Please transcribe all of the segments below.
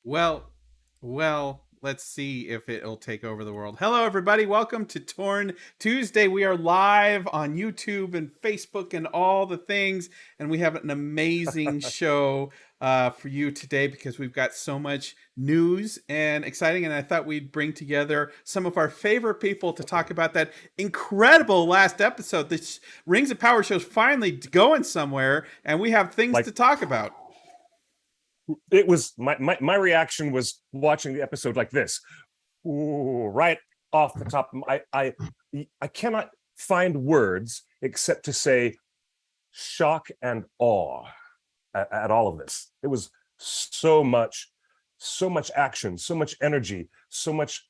Well, let's see if it'll take over the world. Hello, everybody. Welcome to Torn Tuesday. We are live on YouTube and Facebook and all the things. And we have an amazing show for you today because we've got so much news and exciting. And I thought we'd bring together some of our favorite people to talk about that incredible last episode. This Rings of Power show's finally going somewhere, and we have things Like to talk about. it was my reaction was watching the episode like this. Ooh, right off the top. I cannot find words except to say shock and awe at all of this. It was so much action, so much energy, so much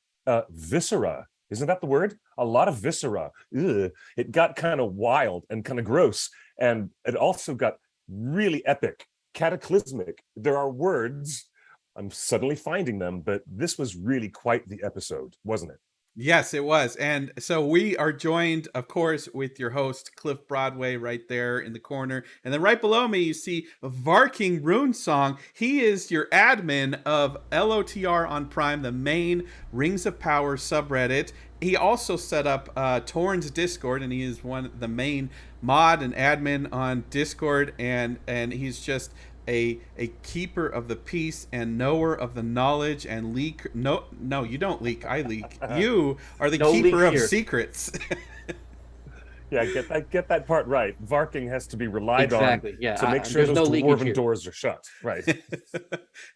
viscera. Isn't that the word? A lot of viscera. Ugh. It got kind of wild and kind of gross, and it also got really epic, cataclysmic. There are words, I'm suddenly finding them, but this was really quite the episode, wasn't it? Yes, it was. And so we are joined, of course, with your host, Cliff Broadway, right there in the corner. And then right below me, you see Varking Runesong. He is your admin of LOTR on Prime, the main Rings of Power subreddit. He also set up Torn's Discord, and he is the main mod and admin on Discord. And he's just a keeper of the peace and knower of the knowledge and leak. No, you don't leak. I leak. You are the No keeper of here. secrets. Yeah, get that part right. Varking has to be relied on to make sure those dwarven doors are shut. Right.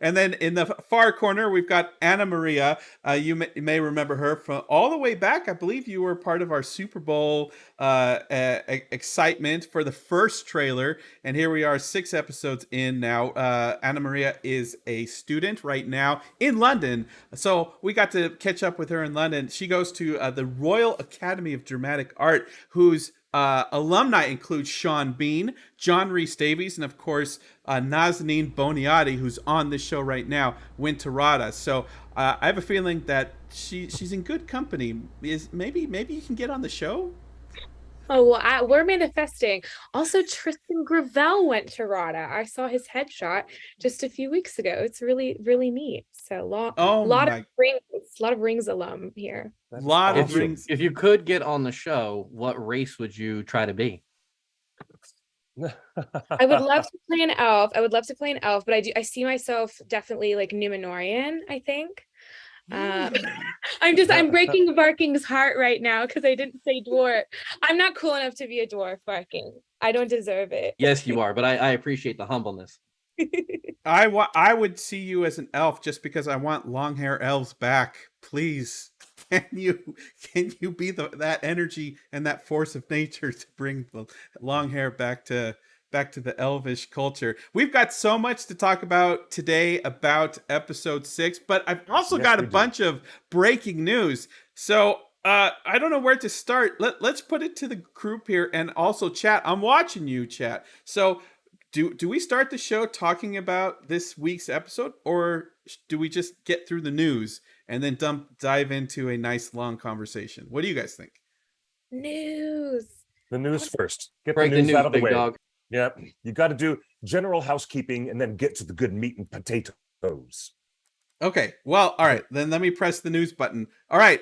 And then in the far corner, we've got Anna Maria. You may remember her from all the way back. I believe you were part of our Super Bowl excitement for the first trailer. And here we are, 6 episodes in now. Anna Maria is a student right now in London. So we got to catch up with her in London. She goes to the Royal Academy of Dramatic Art, whose alumni include Sean Bean, John Rhys Davies, and of course Nazanin Boniadi, who's on this show right now, went to RADA. So I have a feeling that she's in good company. Maybe you can get on the show. Oh, well, we're manifesting. Also, Tristan Gravel went to RADA. I saw his headshot just a few weeks ago. It's really, really neat. So a lot of Rings alum here. A lot of Rings. If you could get on the show, what race would you try to be? I would love to play an elf. But I see myself definitely like Numenorian, I think. I'm breaking Barking's heart right now because I didn't say dwarf. I'm not cool enough to be a dwarf, Barking. I don't deserve it. Yes, you are, but I appreciate the humbleness. I would see you as an elf just because I want long hair elves back. Please, can you be that energy and that force of nature to bring the long hair back to the elvish culture? We've got so much to talk about today about episode 6, but I've also got a bunch of breaking news. So I don't know where to start. Let's put it to the group here and also chat. I'm watching you, chat. So do we start the show talking about this week's episode, or do we just get through the news and then dive into a nice long conversation? What do you guys think? News. The news first. Get Break the news out of the way. Dog. Yep. You got to do general housekeeping and then get to the good meat and potatoes. Okay, well, all right, then let me press the news button. All right,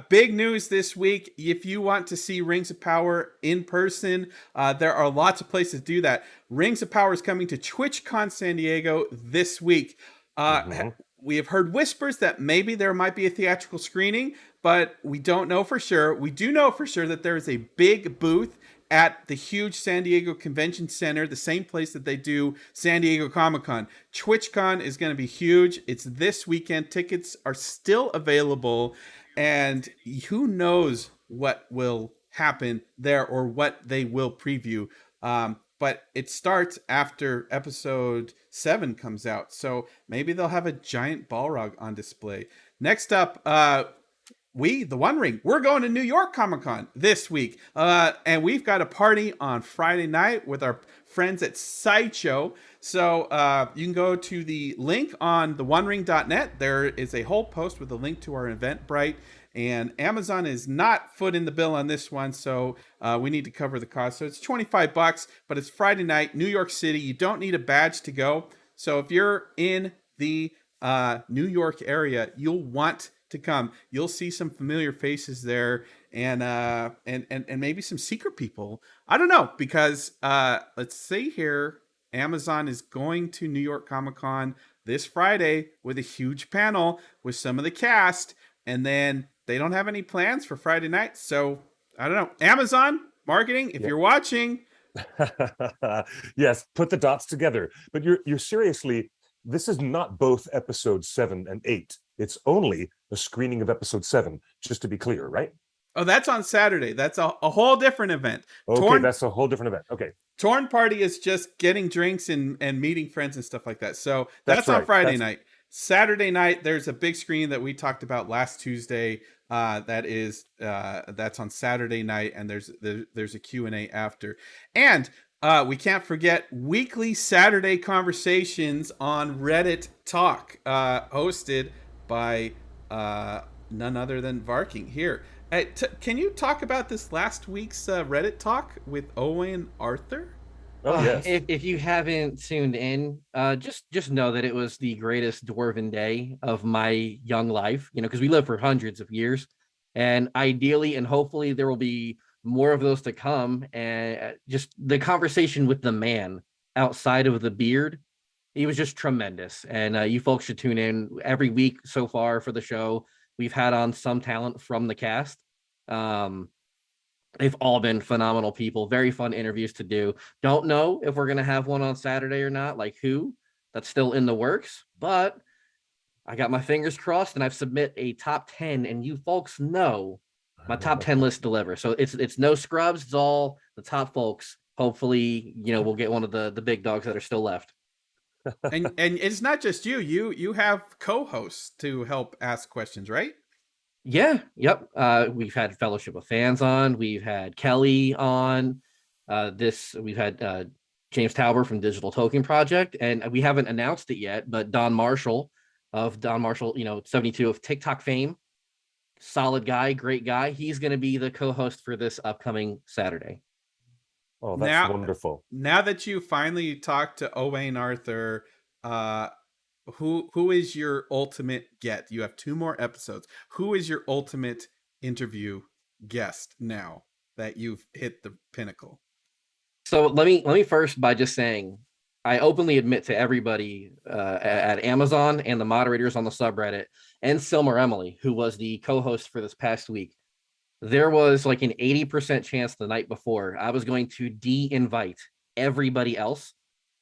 big news this week. If you want to see Rings of Power in person, there are lots of places to do that. Rings of Power is coming to TwitchCon San Diego this week. We have heard whispers that maybe there might be a theatrical screening, but we don't know for sure. We do know for sure that there is a big booth at the huge San Diego Convention Center, the same place that they do San Diego Comic-Con. TwitchCon is going to be huge. It's this weekend. Tickets are still available, and who knows what will happen there or what they will preview. But it starts after episode 7 comes out, so maybe they'll have a giant Balrog on display. Next up, the One Ring, we're going to New York Comic-Con this week. And we've got a party on Friday night with our friends at Sideshow. So you can go to the link on theonering.net. There is a whole post with a link to our Eventbrite. And Amazon is not foot in the bill on this one, so we need to cover the cost. So it's $25, but it's Friday night, New York City. You don't need a badge to go. So if you're in the New York area, you'll want to come. You'll see some familiar faces there, and maybe some secret people. I don't know, because let's see here. Amazon is going to New York Comic Con this Friday with a huge panel with some of the cast, and then they don't have any plans for Friday night. So I don't know. Amazon marketing, if you're watching. Yes, put the dots together. But you're seriously, this is not both episodes 7 and 8. It's only a screening of episode 7, just to be clear, right? Oh, that's on Saturday. That's a whole different event. Okay, that's a whole different event. Okay. Torn Party is just getting drinks and meeting friends and stuff like that. So that's on Friday night. Saturday night, there's a big screen that we talked about last Tuesday. That's on Saturday night, and there's a Q&A after. And we can't forget weekly Saturday conversations on Reddit Talk, hosted by none other than Varking here. Can you talk about this last week's Reddit Talk with Owen Arthur? Oh, yes. If you haven't tuned in, just know that it was the greatest dwarven day of my young life, because we lived for hundreds of years, and ideally and hopefully there will be more of those to come. And just the conversation with the man outside of the beard, he was just tremendous. And you folks should tune in every week so far for the show. We've had on some talent from the cast. They've all been phenomenal people, very fun interviews to do. Don't know if we're going to have one on Saturday or not, like who, that's still in the works, but I got my fingers crossed, and I've submit a top 10, and you folks know my top 10 list delivers. So it's no scrubs. It's all the top folks. Hopefully, we'll get one of the big dogs that are still left. and it's not just you have co-hosts to help ask questions, right? Yeah. Yep. We've had Fellowship of Fans on. We've had Kelly on. We've had James Tauber from Digital Tolkien Project, and we haven't announced it yet, but Don Marshall, 72 of TikTok fame, solid guy, great guy. He's going to be the co-host for this upcoming Saturday. Oh, that's wonderful. Now that you finally talked to Owain Arthur, who is your ultimate guest? You have 2 more episodes. Who is your ultimate interview guest now that you've hit the pinnacle? So let me first by just saying, I openly admit to everybody at Amazon and the moderators on the subreddit and Silmer Emily, who was the co-host for this past week, there was like an 80% chance the night before I was going to de-invite everybody else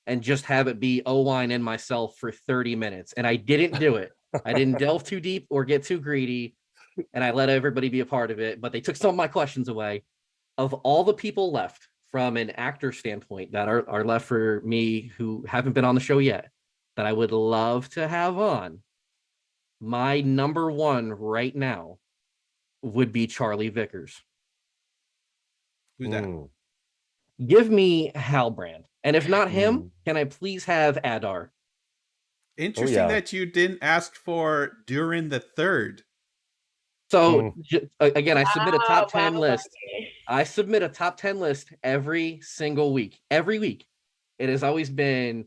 and just have it be Owine and myself for 30 minutes. And I didn't do it. I didn't delve too deep or get too greedy, and I let everybody be a part of it. But they took some of my questions away. Of all the people left from an actor standpoint that are left for me who haven't been on the show yet, that I would love to have on, my number one right now would be Charlie Vickers. Who's that? Give me Halbrand. And if not him, can I please have Adar? Interesting that you didn't ask for Durin the Third. So again, I submit a top 10 list. I submit a top 10 list every single week. Every week. It has always been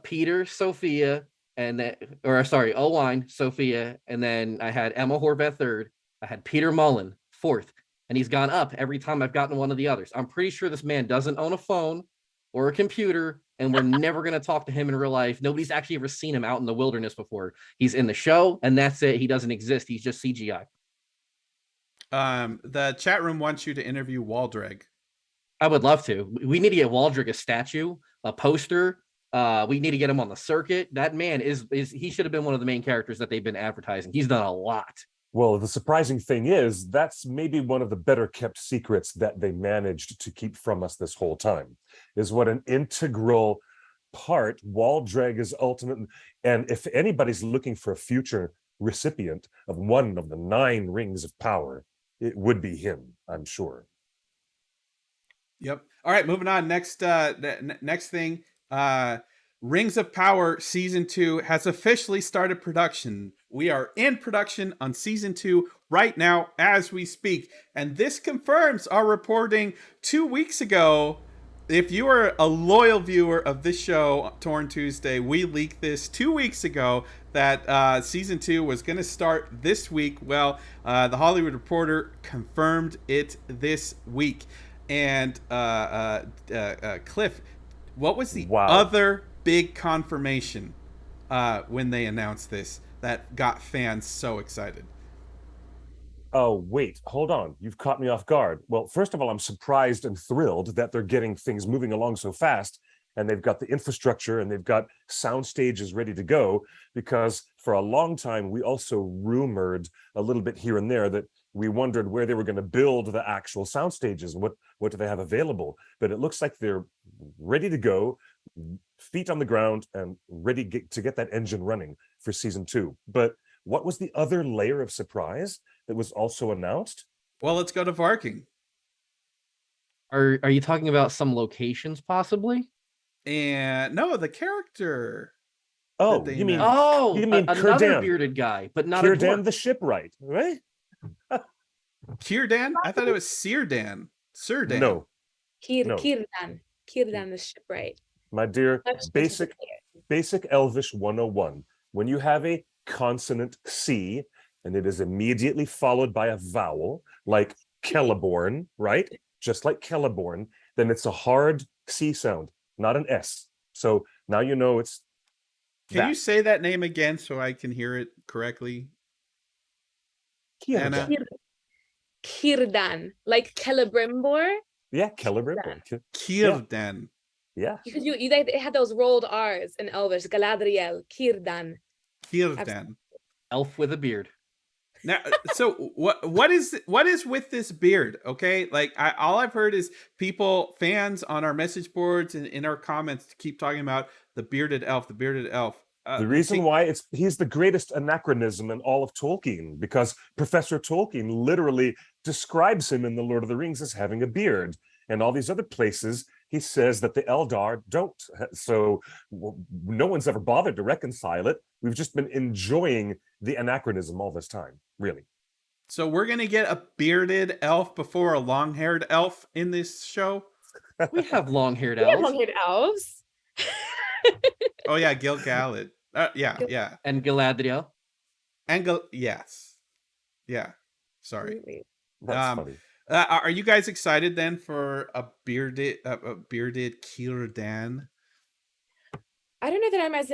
Peter, Sophia, Owine, Sophia, and then I had Emma Horvath third. I had Peter Mullen fourth, and he's gone up every time I've gotten one of the others. I'm pretty sure this man doesn't own a phone or a computer, and we're never going to talk to him in real life. Nobody's actually ever seen him out in the wilderness before. He's in the show, and that's it. He doesn't exist. He's just CGI. The chat room wants you to interview Waldreg. I would love to. We need to get Waldreg a statue, a poster. We need to get him on the circuit. That man he should have been one of the main characters that they've been advertising. He's done a lot. Well, the surprising thing is that's maybe one of the better kept secrets that they managed to keep from us this whole time, is what an integral part Waldreg is ultimately. And if anybody's looking for a future recipient of one of the 9 rings of power, it would be him, I'm sure. Yep. All right, moving on. Next thing, Rings of Power Season 2 has officially started production. We are in production on Season 2 right now as we speak. And this confirms our reporting 2 weeks ago if you are a loyal viewer of this show, Torn Tuesday, we leaked this 2 weeks ago that season 2 was going to start this week. Well, the Hollywood Reporter confirmed it this week. And Cliff, what was the other big confirmation when they announced this that got fans so excited? Oh, wait, hold on. You've caught me off guard. Well, first of all, I'm surprised and thrilled that they're getting things moving along so fast, and they've got the infrastructure and they've got sound stages ready to go, because for a long time, we also rumored a little bit here and there that we wondered where they were going to build the actual sound stages and what do they have available. But it looks like they're ready to go, feet on the ground, and ready to get that engine running for season 2. But what was the other layer of surprise that was also announced? Well, let's go to Varking. Are you talking about some locations possibly? And no, the character. Oh, you mean another Kírdan. bearded guy, but not Kírdan the shipwright, right? Kírdan? I thought it was Círdan. Círdan. No. Kírdan the shipwright. My dear, basic Elvish 101. When you have a consonant C and it is immediately followed by a vowel, like Celeborn, right? Just like Celeborn, then it's a hard C sound, not an S. So now you know it's Can you say that name again so I can hear it correctly? Kírdan. Kírdan, like Celebrimbor. Yeah, Celebrimbor. Kírdan. Yeah. Because they had those rolled R's in Elvish. Galadriel, Kírdan. Kírdan. Elf with a beard. Now, so what is with this beard? Okay, like all I've heard is fans on our message boards and in our comments keep talking about the bearded elf, the bearded elf. The reason why he's the greatest anachronism in all of Tolkien, because Professor Tolkien literally describes him in The Lord of the Rings as having a beard, and all these other places he says that the Eldar don't. So no one's ever bothered to reconcile it. We've just been enjoying the anachronism all this time, really. So we're gonna get a bearded elf before a long-haired elf in this show. We have long-haired elves. We have long-haired elves. Oh yeah, Gil-galad. Yeah. And Galadriel. Yes. Yeah. Sorry. That's funny. Are you guys excited then for a bearded Kírdan? I don't know that I'm as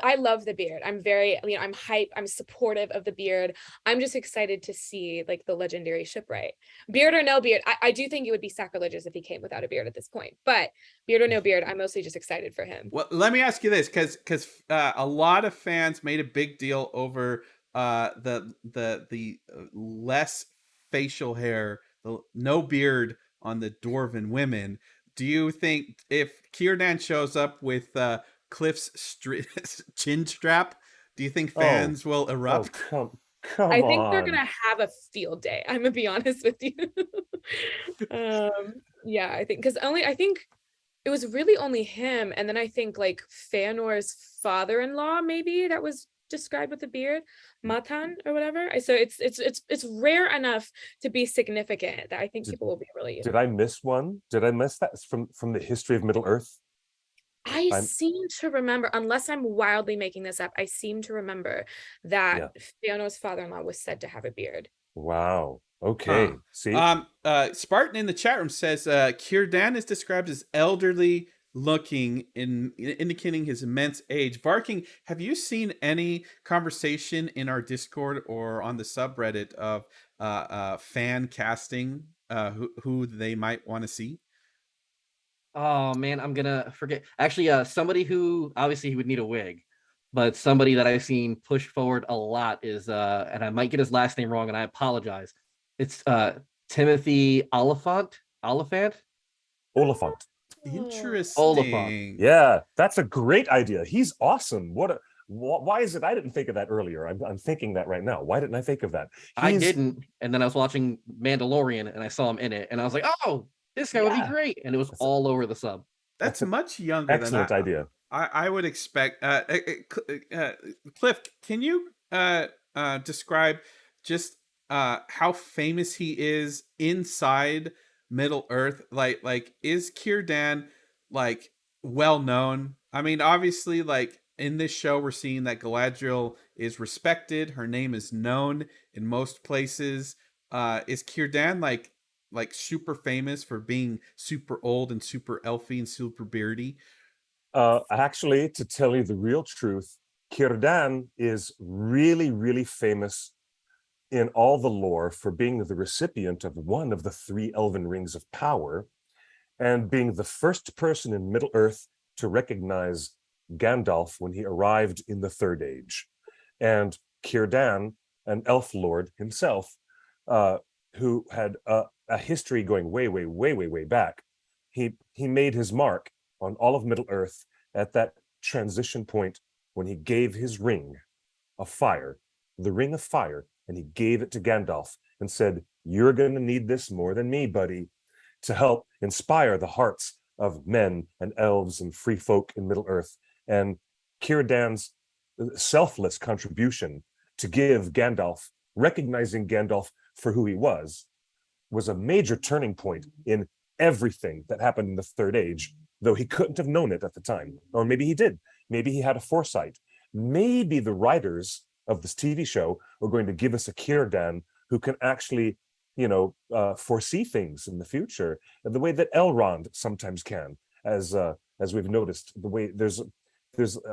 I love the beard. I'm very, I'm hype. I'm supportive of the beard. I'm just excited to see like the legendary shipwright. Beard or no beard, I do think it would be sacrilegious if he came without a beard at this point. But beard or no beard, I'm mostly just excited for him. Well, let me ask you this, because a lot of fans made a big deal over the less facial hair, the no beard on the dwarven women. Do you think if Kírdan shows up with Cliff's chin strap, do you think fans will erupt? Come on. I think they're gonna have a field day. I'm gonna be honest with you. Yeah, I think I think it was really only him, and then I think like Feanor's father-in-law maybe that was described with a beard, Matan or whatever. So it's rare enough to be significant that I think people will be really. Did I miss one? Did I miss that from the history of Middle Earth? I seem to remember, unless I'm wildly making this up, I seem to remember that Feanor's father-in-law was said to have a beard. Wow. Okay. See? Spartan in the chat room says Kírdan is described as elderly looking, indicating his immense age. Varking, have you seen any conversation in our Discord or on the subreddit of fan casting who they might want to see? Oh man, I'm gonna forget. Actually, somebody who obviously he would need a wig, but somebody that I've seen push forward a lot is and I might get his last name wrong, and I apologize. It's Timothy Oliphant. Interesting. Oliphant. Yeah, that's a great idea. He's awesome. Why is it I didn't think of that earlier? I'm thinking that right now. Why didn't I think of that? I didn't, and then I was watching Mandalorian and I saw him in it, and I was like, oh, this guy would be great, and it was all over the sub. That's much younger. Excellent idea. I would expect. Cliff, can you describe just how famous he is inside Middle Earth, like is Kírdan like well known? I mean, obviously, like in this show, we're seeing that Galadriel is respected. Her name is known in most places. Is Kírdan like super famous for being super old and super elfy and super beardy? Actually, to tell you the real truth, Kírdan is really, really famous in all the lore for being the recipient of one of the 3 elven rings of power and being the first person in Middle Earth to recognize Gandalf when he arrived in the Third Age. And Kírdan, an elf lord himself, who had a history going way back, he made his mark on all of Middle Earth at that transition point when he gave his ring of fire, the ring of fire, and he gave it to Gandalf and said, "You're going to need this more than me, buddy," to help inspire the hearts of men and elves and free folk in Middle Earth. And Kírdan's selfless contribution to give Gandalf, recognizing Gandalf for who he was a major turning point in everything that happened in the Third Age, though he couldn't have known it at the time. Or maybe he did. Maybe he had a foresight. Maybe the writers of this TV show are going to give us a Kírdan who can actually, foresee things in the future, the way that Elrond sometimes can, as we've noticed. The way there's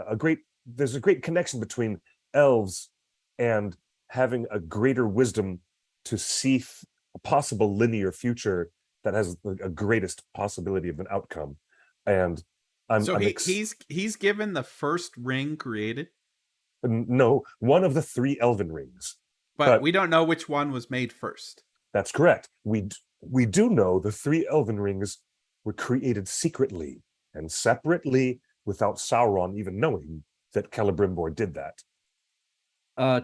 a great connection between elves and having a greater wisdom to see a possible linear future that has a greatest possibility of an outcome. And he's given the first ring created. No, one of the 3 elven rings, but we don't know which one was made first. That's correct. We do know the 3 elven rings were created secretly and separately without Sauron even knowing that Celebrimbor did that.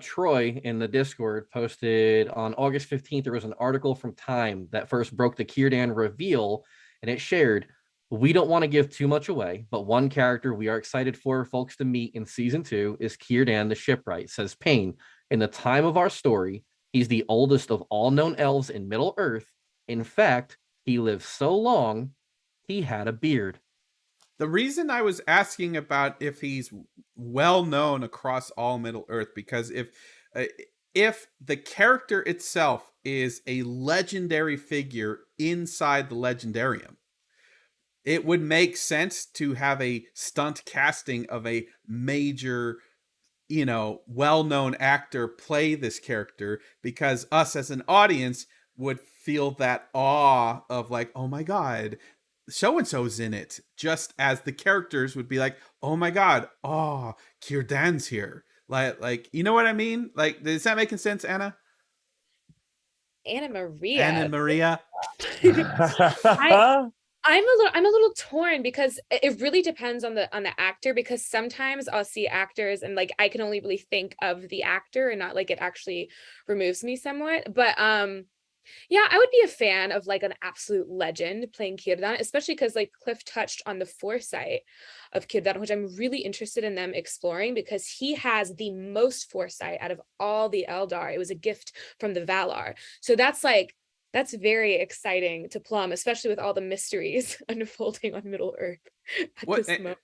Troy in the Discord posted on August 15th, there was an article from Time that first broke the Kírdan reveal, and it shared, "We don't want to give too much away, but one character we are excited for folks to meet in season 2 is Kírdan the Shipwright," says Payne. "In the time of our story, he's the oldest of all known elves in Middle Earth. In fact, he lived so long, he had a beard." The reason I was asking about if he's well known across all Middle Earth, because if the character itself is a legendary figure inside the Legendarium, it would make sense to have a stunt casting of a major, well-known actor play this character, because us as an audience would feel that awe of like, oh my God, so-and-so's in it, just as the characters would be like, oh my God, oh, Kírdan's here. Like, you know what I mean? Like, is that making sense, Anna? Anna Maria. I'm a little torn because it really depends on the actor, because sometimes I'll see actors and like I can only really think of the actor and not like it actually removes me somewhat. But yeah, I would be a fan of like an absolute legend playing Kírdan, especially because like Cliff touched on the foresight of Kírdan, which I'm really interested in them exploring, because he has the most foresight out of all the Eldar. It was a gift from the Valar. So that's very exciting to plumb, especially with all the mysteries unfolding on Middle Earth at this moment.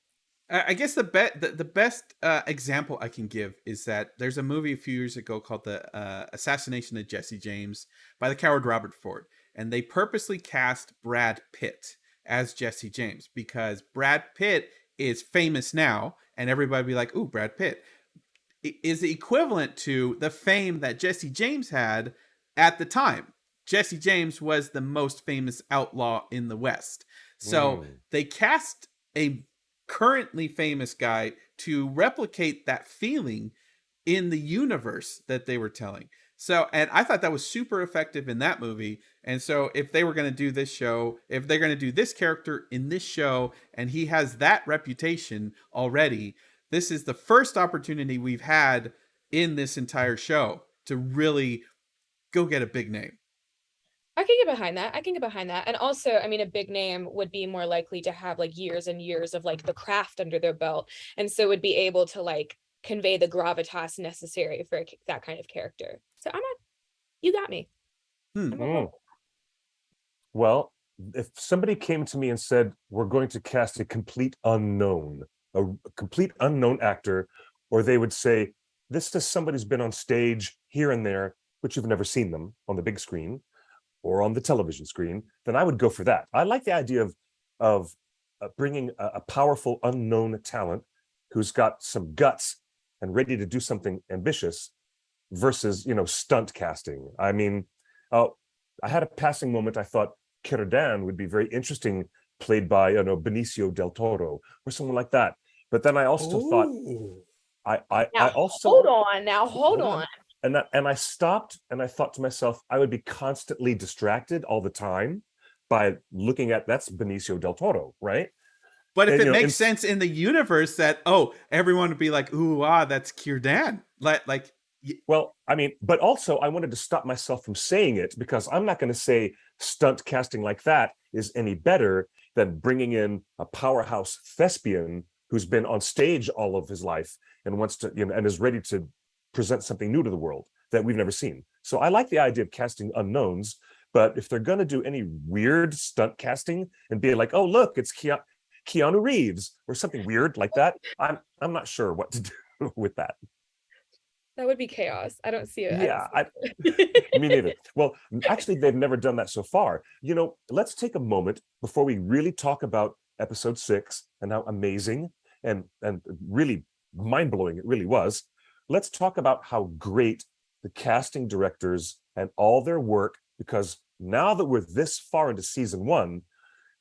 I guess the best example I can give is that there's a movie a few years ago called The Assassination of Jesse James by the coward Robert Ford. And they purposely cast Brad Pitt as Jesse James because Brad Pitt is famous now and everybody be like, ooh, Brad Pitt is equivalent to the fame that Jesse James had at the time. Jesse James was the most famous outlaw in the West. So they cast a currently famous guy to replicate that feeling in the universe that they were telling. So, and I thought that was super effective in that movie. And so if they were going to do this show, if they're going to do this character in this show, and he has that reputation already, this is the first opportunity we've had in this entire show to really go get a big name. I can get behind that. And also, I mean, a big name would be more likely to have like years and years of like the craft under their belt. And so would be able to like convey the gravitas necessary for that kind of character. So you got me. Well, if somebody came to me and said, we're going to cast a complete unknown actor, or they would say, this is somebody who's been on stage here and there, but you've never seen them on the big screen or on the television screen, then I would go for that. I like the idea of bringing a powerful unknown talent who's got some guts and ready to do something ambitious versus, stunt casting. I mean, I had a passing moment. I thought Kírdan would be very interesting, played by Benicio del Toro or someone like that. But then I also thought, hold on. And I stopped and I thought to myself, I would be constantly distracted all the time by looking at, that's Benicio del Toro, right? But if it makes sense in the universe that, everyone would be like, ooh, that's Kírdan. Well, I mean, but also I wanted to stop myself from saying it, because I'm not going to say stunt casting like that is any better than bringing in a powerhouse thespian who's been on stage all of his life and wants to, and is ready to present something new to the world that we've never seen. So I like the idea of casting unknowns, but if they're going to do any weird stunt casting and be like, oh, look, it's Keanu Reeves or something weird like that, I'm not sure what to do with that. That would be chaos. I don't see it. Yeah, me neither. Well, actually, they've never done that so far. Let's take a moment before we really talk about episode 6 and how amazing and really mind-blowing it really was. Let's talk about how great the casting directors and all their work, because now that we're this far into season 1,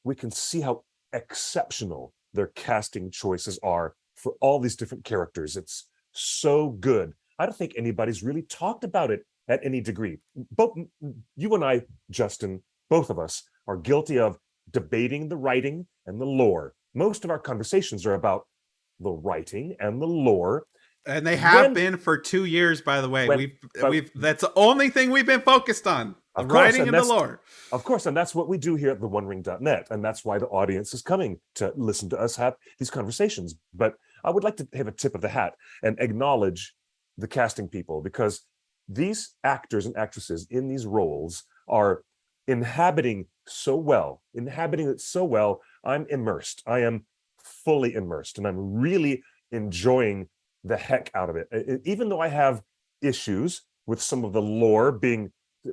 we can see how exceptional their casting choices are for all these different characters. It's so good. I don't think anybody's really talked about it at any degree. Both you and I, Justin, both of us are guilty of debating the writing and the lore. Most of our conversations are about the writing and the lore. And they have been for 2 years, by the way. We've that's the only thing we've been focused on. The writing and the lore. Of course, and that's what we do here at theonering.net. And that's why the audience is coming to listen to us have these conversations. But I would like to have a tip of the hat and acknowledge the casting people, because these actors and actresses in these roles are inhabiting it so well. I'm immersed. I am fully immersed, and I'm really enjoying the heck out of it. Even though I have issues with some of the lore being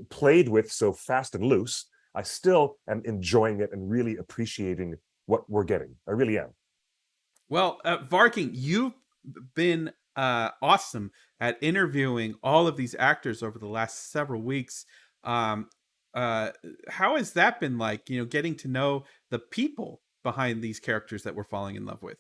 played with so fast and loose, I still am enjoying it and really appreciating what we're getting. I really am. Well, Varking, you've been awesome at interviewing all of these actors over the last several weeks. How has that been like, getting to know the people behind these characters that we're falling in love with?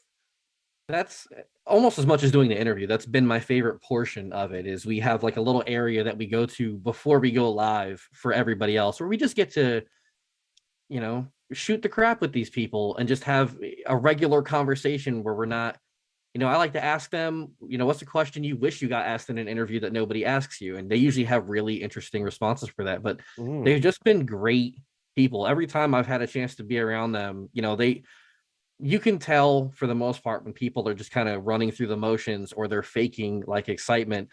That's almost as much as doing the interview. That's been my favorite portion of it, is we have like a little area that we go to before we go live for everybody else, where we just get to, shoot the crap with these people and just have a regular conversation where we're not, I like to ask them, what's the question you wish you got asked in an interview that nobody asks you? And they usually have really interesting responses for that. But they've just been great people. Every time I've had a chance to be around them, you can tell for the most part when people are just kind of running through the motions or they're faking like excitement.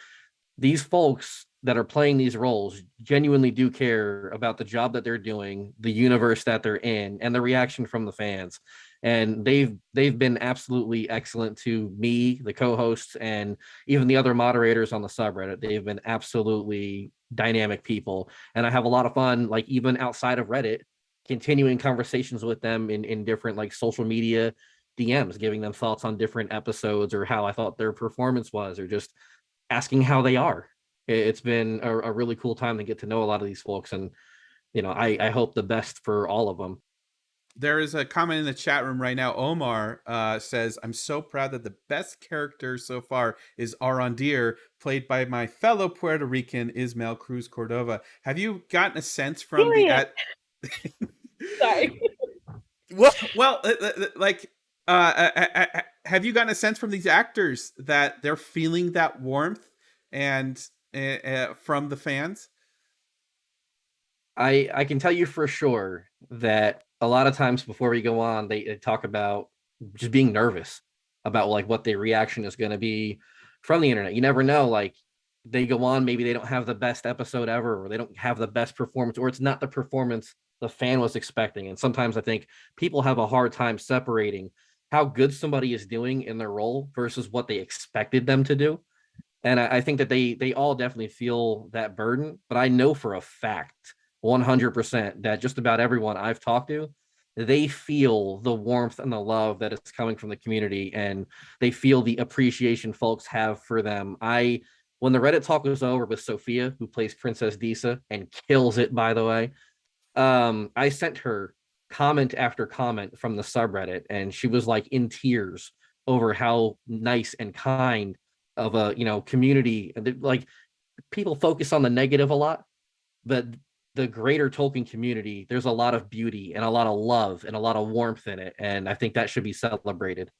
These folks that are playing these roles genuinely do care about the job that they're doing, the universe that they're in, and the reaction from the fans. And they've been absolutely excellent to me, the co-hosts, and even the other moderators on the subreddit. They've been absolutely dynamic people. And I have a lot of fun, like even outside of Reddit, continuing conversations with them in different like social media DMs, giving them thoughts on different episodes or how I thought their performance was, or just asking how they are. It's been a really cool time to get to know a lot of these folks. And, I hope the best for all of them. There is a comment in the chat room right now. Omar says, I'm so proud that the best character so far is Arondir, played by my fellow Puerto Rican, Ismael Cruz Cordova. Have you gotten a sense from Sorry. Have you gotten a sense from these actors that they're feeling that warmth and from the fans? I can tell you for sure that a lot of times before we go on, they talk about just being nervous about like what their reaction is going to be from the internet. You never know, like they go on, maybe they don't have the best episode ever, or they don't have the best performance, or it's not the performance the fan was expecting. And sometimes I think people have a hard time separating how good somebody is doing in their role versus what they expected them to do. And I think that they all definitely feel that burden. But I know for a fact, 100%, that just about everyone I've talked to, they feel the warmth and the love that is coming from the community, and they feel the appreciation folks have for them. When the Reddit talk was over with Sophia, who plays Princess Disa and kills it, by the way, I sent her comment after comment from the subreddit, and she was like in tears over how nice and kind of a community. Like, people focus on the negative a lot, but the greater Tolkien community, there's a lot of beauty and a lot of love and a lot of warmth in it, and I think that should be celebrated.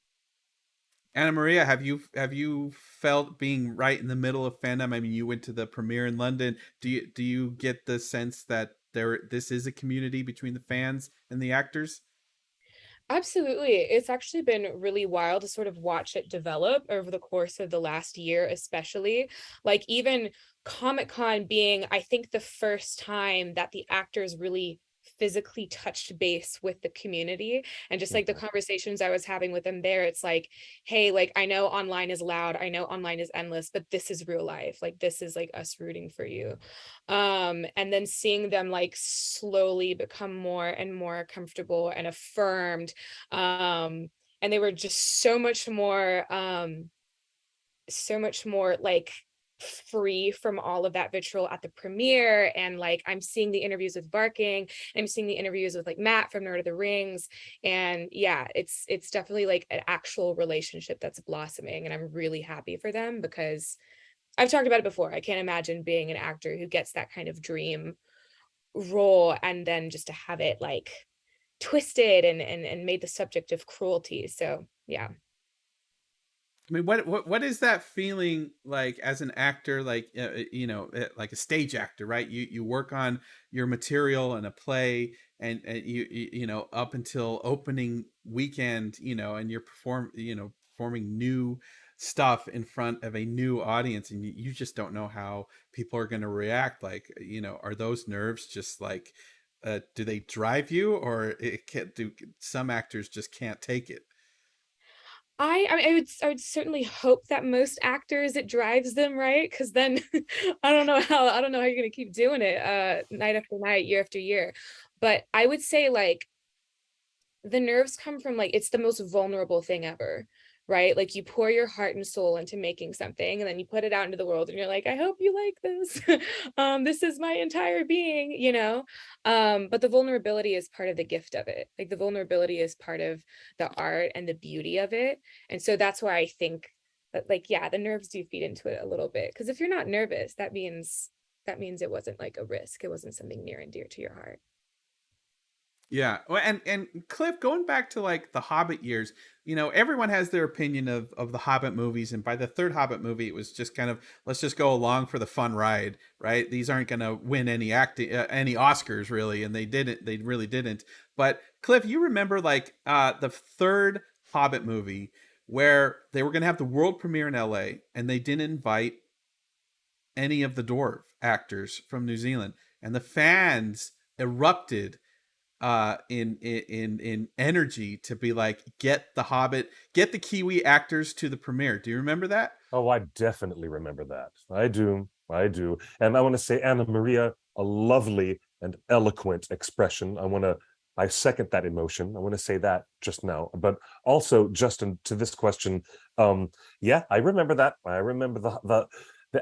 Anna Maria, have you felt being right in the middle of fandom? I mean, you went to the premiere in London. Do you get the sense that this is a community between the fans and the actors? Absolutely. It's actually been really wild to sort of watch it develop over the course of the last year, especially. Like, even Comic-Con being, I think, the first time that the actors really physically touched base with the community, and just like the conversations I was having with them there, it's like, hey, like, I know online is loud, I know online is endless, but this is real life. Like, this is like us rooting for you. And then seeing them like slowly become more and more comfortable and affirmed, and they were just so much more like free from all of that vitriol at the premiere. And like, I'm seeing the interviews with Barking, I'm seeing the interviews with like Matt from Lord of the Rings, and yeah, it's definitely like an actual relationship that's blossoming, and I'm really happy for them, because I've talked about it before. I can't imagine being an actor who gets that kind of dream role and then just to have it like twisted and made the subject of cruelty. So yeah. I mean, what is that feeling like as an actor, like like a stage actor, right? You work on your material in a play, and you know, up until opening weekend, and you're performing new stuff in front of a new audience, and you just don't know how people are going to react. Like, are those nerves just like, do they drive you, or do some actors just can't take it? I would certainly hope that most actors, it drives them, right? Because then I don't know how you're gonna keep doing it night after night, year after year. But I would say, like, the nerves come from, like, it's the most vulnerable thing ever, right? Like, you pour your heart and soul into making something, and then you put it out into the world, and you're like, I hope you like this. This is my entire being, but the vulnerability is part of the gift of it. Like, the vulnerability is part of the art and the beauty of it. And so that's why I think that, like, yeah, the nerves do feed into it a little bit, because if you're not nervous, that means it wasn't like a risk, it wasn't something near and dear to your heart. Yeah. Well, and Cliff, going back to like the Hobbit years, everyone has their opinion of the Hobbit movies, and by the third Hobbit movie, it was just kind of, let's just go along for the fun ride, right? These aren't going to win any any Oscars, really, and they really didn't. But Cliff, you remember like the third Hobbit movie, where they were going to have the world premiere in LA, and they didn't invite any of the dwarf actors from New Zealand, and the fans erupted in energy to be like, get the Kiwi actors to the premiere. Do you remember that? Oh, I definitely remember that. I do. And I want to say, Anna Maria, a lovely and eloquent expression. I second that emotion. I want to say that just now. But also, Justin, to this question, yeah, I remember that. I remember the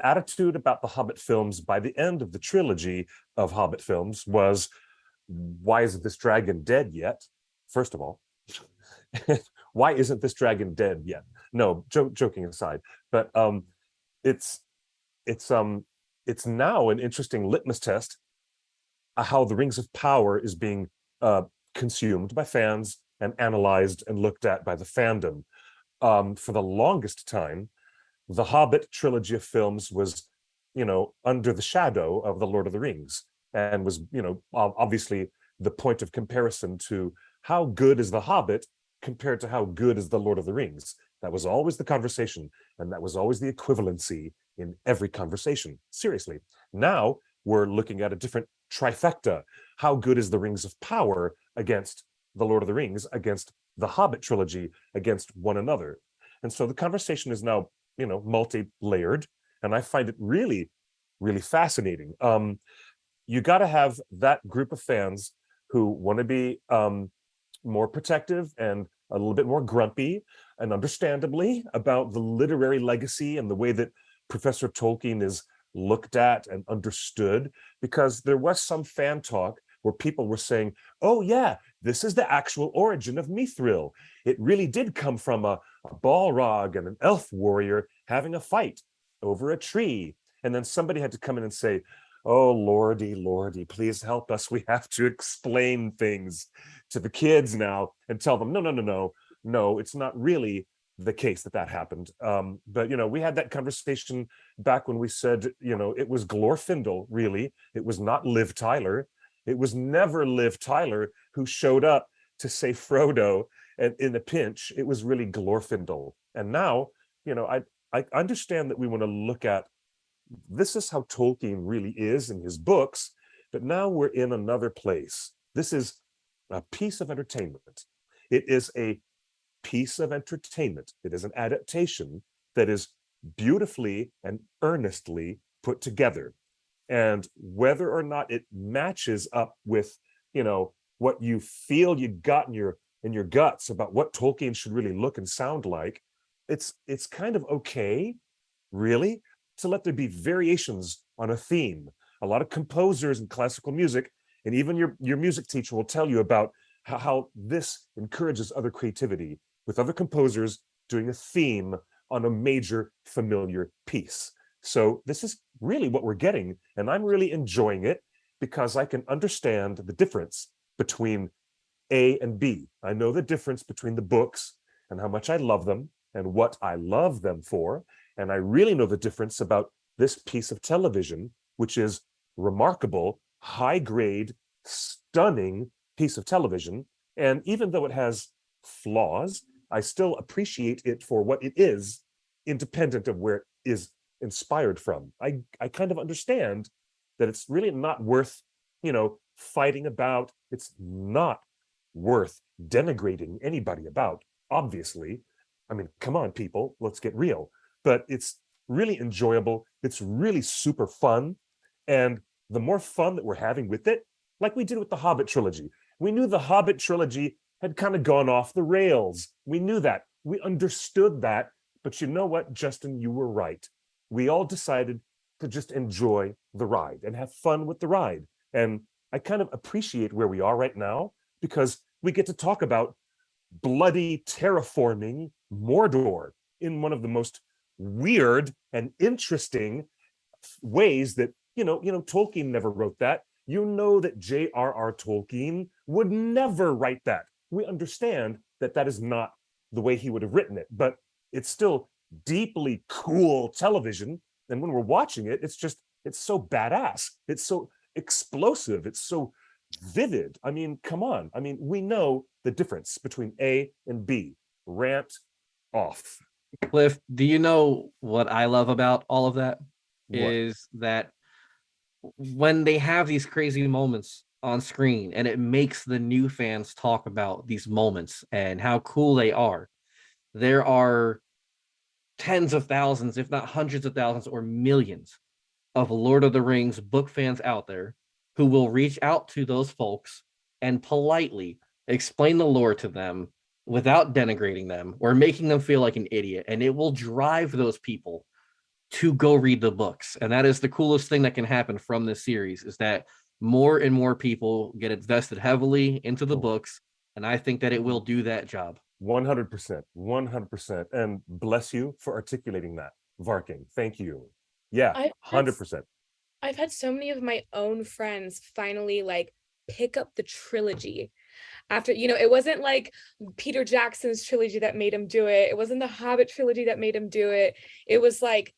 attitude about the Hobbit films by the end of the trilogy of Hobbit films was, why isn't this dragon dead yet? First of all, why isn't this dragon dead yet? No, joking aside, but it's now an interesting litmus test how the Rings of Power is being consumed by fans and analyzed and looked at by the fandom. For the longest time, the Hobbit trilogy of films was, under the shadow of the Lord of the Rings, and was, obviously the point of comparison to how good is the Hobbit compared to how good is the Lord of the Rings. That was always the conversation, and that was always the equivalency in every conversation. Seriously. Now we're looking at a different trifecta. How good is the Rings of Power against the Lord of the Rings, against the Hobbit trilogy, against one another? And so the conversation is now, multi-layered, and I find it really, really fascinating. You got to have that group of fans who want to be more protective and a little bit more grumpy, and understandably, about the literary legacy and the way that Professor Tolkien is looked at and understood, because there was some fan talk where people were saying, oh yeah, this is the actual origin of Mithril. It really did come from a Balrog and an elf warrior having a fight over a tree. And then somebody had to come in and say, oh, lordy, please help us. We have to explain things to the kids now and tell them, no, it's not really the case that happened. But, we had that conversation back when we said, it was Glorfindel, really. It was not Liv Tyler. It was never Liv Tyler who showed up to save Frodo and in a pinch. It was really Glorfindel. And now, I understand that we want to look at, this is how Tolkien really is in his books, but now we're in another place. This is a piece of entertainment. It is a piece of entertainment. It is an adaptation that is beautifully and earnestly put together. And whether or not it matches up with, what you feel you got in your guts about what Tolkien should really look and sound like, it's kind of okay, really, to let there be variations on a theme. A lot of composers in classical music, and even your music teacher will tell you about how this encourages other creativity with other composers doing a theme on a major familiar piece. So this is really what we're getting, and I'm really enjoying it because I can understand the difference between A and B. I know the difference between the books and how much I love them and what I love them for. And I really know the difference about this piece of television, which is remarkable, high grade, stunning piece of television. And even though it has flaws, I still appreciate it for what it is, independent of where it is inspired from. I kind of understand that it's really not worth, fighting about. It's not worth denigrating anybody about, obviously. I mean, come on, people, let's get real. But it's really enjoyable. It's really super fun. And the more fun that we're having with it, like we did with the Hobbit trilogy, we knew the Hobbit trilogy had kind of gone off the rails. We knew that. We understood that. But you know what, Justin, you were right. We all decided to just enjoy the ride and have fun with the ride. And I kind of appreciate where we are right now because we get to talk about bloody terraforming Mordor in one of the most weird and interesting ways that, Tolkien never wrote that. That J.R.R. Tolkien would never write that. We understand that that is not the way he would have written it, but it's still deeply cool television. And when we're watching it, it's so badass. It's so explosive. It's so vivid. I mean, come on. I mean, we know the difference between A and B. Rant off. Cliff, do you know what I love about all of that? What? Is that when they have these crazy moments on screen and it makes the new fans talk about these moments and how cool they are, there are tens of thousands, if not hundreds of thousands or millions of Lord of the Rings book fans out there who will reach out to those folks and politely explain the lore to them without denigrating them or making them feel like an idiot. And it will drive those people to go read the books. And that is the coolest thing that can happen from this series, is that more and more people get invested heavily into the books. And I think that it will do that job. 100%. And bless you for articulating that, Varking. Thank you. Yeah, 100%. I've had so many of my own friends finally pick up the trilogy after, it wasn't like Peter Jackson's trilogy that made him do it. It wasn't the Hobbit trilogy that made him do it. It was like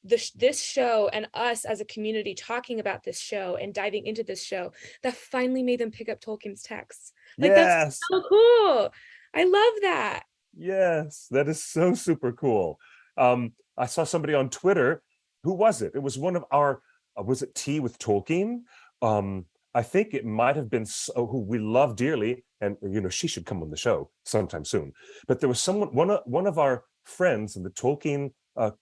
this show and us as a community talking about this show and diving into this show that finally made them pick up Tolkien's texts. That's so cool. I love that. Yes, that is so super cool. I saw somebody on Twitter. Who was it? It was one of our was it Tea with Tolkien? I think it might have been who we love dearly, and she should come on the show sometime soon. But there was one of our friends in the Tolkien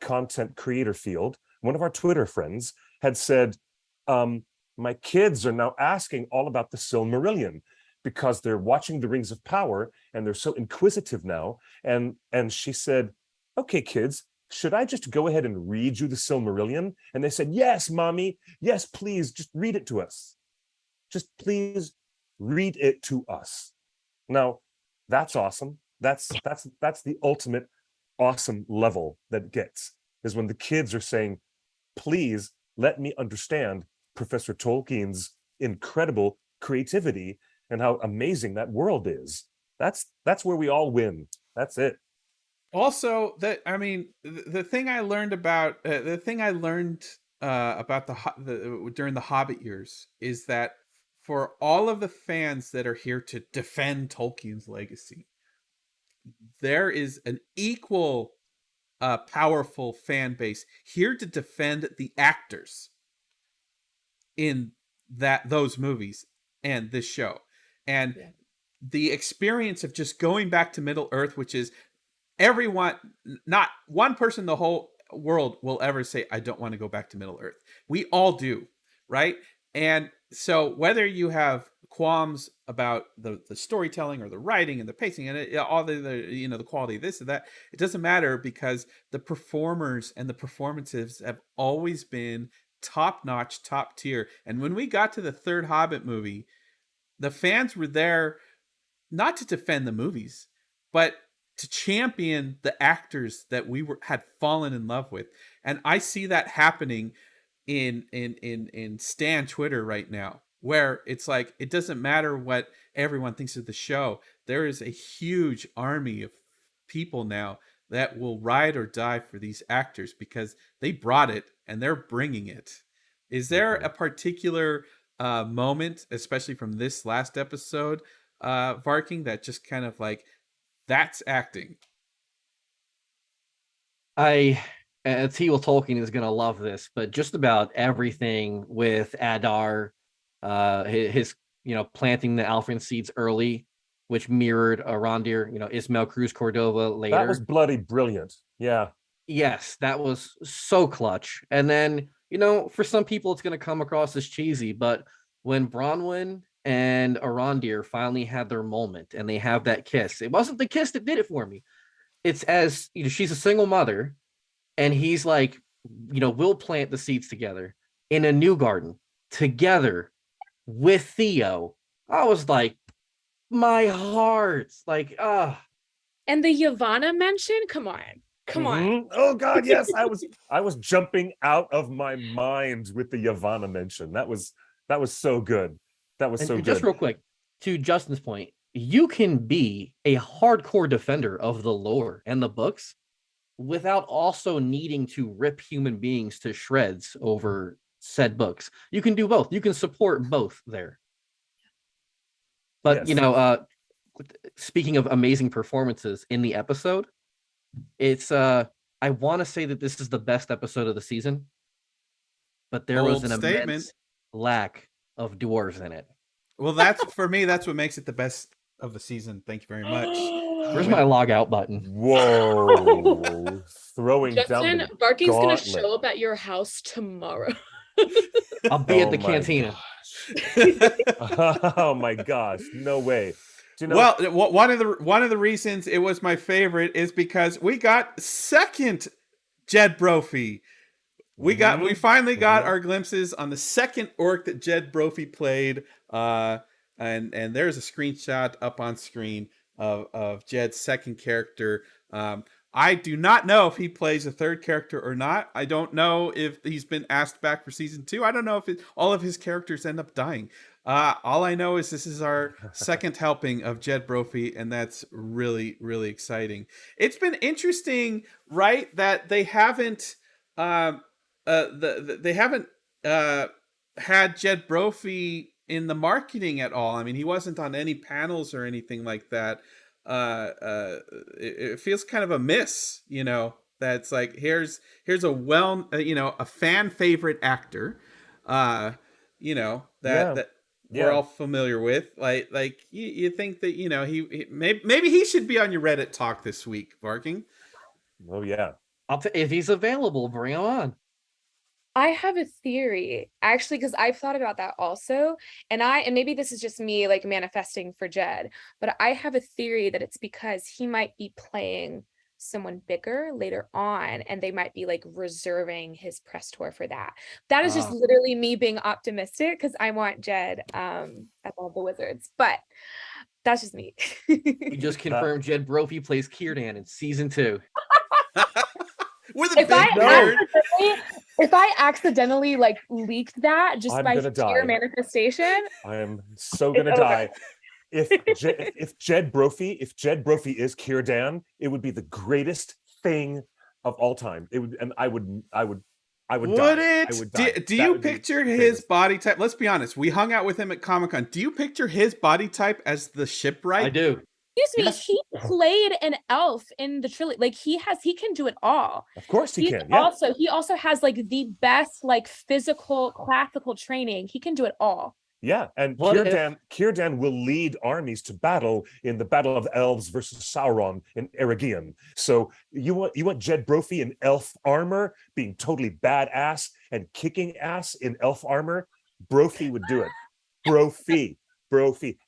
content creator field, one of our Twitter friends, had said, my kids are now asking all about the Silmarillion because they're watching the Rings of Power and they're so inquisitive now. And she said, okay, kids, should I just go ahead and read you the Silmarillion? And they said, yes, mommy. Yes, please, just read it to us. Just please read it to us. Now, that's awesome. That's the ultimate awesome level that it gets, is when the kids are saying, please let me understand Professor Tolkien's incredible creativity and how amazing that world is. That's where we all win. That's it. Also, the thing I learned about during the Hobbit years is that for all of the fans that are here to defend Tolkien's legacy, there is an equal powerful fan base here to defend the actors in those movies and this show. And the experience of just going back to Middle Earth, which is everyone, not one person in the whole world will ever say, I don't want to go back to Middle Earth. We all do, right? And so whether you have qualms about the storytelling or the writing and the pacing and all the quality of this and that, it doesn't matter, because the performers and the performances have always been top notch, top tier. And when we got to the third Hobbit movie, the fans were there not to defend the movies, but to champion the actors that had fallen in love with. And I see that happening in Stan Twitter right now, where it's like, it doesn't matter what everyone thinks of the show. There is a huge army of people now that will ride or die for these actors because they brought it and they're bringing it. Is there a particular moment, especially from this last episode, Varking, that just kind of like, that's acting? T. Will Tolkien is gonna love this, but just about everything with Adar, his planting the Alfrin seeds early, which mirrored Arondir, Ismael Cruz Cordova later. That was bloody brilliant. Yeah. Yes, that was so clutch. And then, for some people it's gonna come across as cheesy, but when Bronwyn and Arondir finally had their moment and they have that kiss, it wasn't the kiss that did it for me. It's as she's a single mother, and he's like, we'll plant the seeds together in a new garden together with Theo. I was like, my heart, like, And the Yavanna mention, come on. Oh God, yes, I was jumping out of my mind with the Yavanna mention. That was so good. That was so good. Just real quick, to Justin's point, you can be a hardcore defender of the lore and the books without also needing to rip human beings to shreds over said books. You can do both. You can support both there. But yes. Speaking of amazing performances in the episode, it's I want to say that this is the best episode of the season, but there was an immense lack of dwarves in it. Well, that's for me, that's what makes it the best of the season. Thank you very much. Where's my log out button? Whoa. Throwing Justin, down Barking's going to show up at your house tomorrow. I'll be at the cantina. Oh my gosh, no way. Well, one of the reasons it was my favorite is because we got second Jed Brophy. We finally got our glimpses on the second orc that Jed Brophy played, and there's a screenshot up on screen of Jed's second character. I do not know if he plays a third character or not. I don't know if he's been asked back for season 2. I don't know if all of his characters end up dying. All I know is this is our second helping of Jed Brophy, and that's really, really exciting. It's been interesting, right, that they haven't they haven't had Jed Brophy in the marketing at all. I mean, he wasn't on any panels or anything like that. It feels kind of a miss, that's like, here's a a fan favorite actor, you know, that we're all familiar with. Like you think that, you know, he maybe he should be on your Reddit talk this week, Barking. Oh yeah. If he's available, bring him on. I have a theory, actually, because I've thought about that also. And maybe this is just me like manifesting for Jed, but I have a theory that it's because he might be playing someone bigger later on, and they might be like reserving his press tour for that. That is just literally me being optimistic because I want Jed at all of the Wizards, but that's just me. We just confirmed Jed Brophy plays Kírdan in season 2. With a big nerd. If I accidentally like leaked that just I'm by die. sheer manifestation, I am so gonna die. If Jed Brophy is Kírdan, it would be the greatest thing of all time. It would, and I would die. Do you picture his body type? Let's be honest. We hung out with him at Comic-Con. Do you picture his body type as the shipwright? I do. Excuse me, he played an elf in the trilogy. Like he can do it all. Of course he can. Yeah. He also has like the best like physical classical training. He can do it all. Yeah, and Kírdan will lead armies to battle in the Battle of the Elves versus Sauron in Eregion. So you want Jed Brophy in elf armor, being totally badass and kicking ass in elf armor? Brophy would do it. Brophy.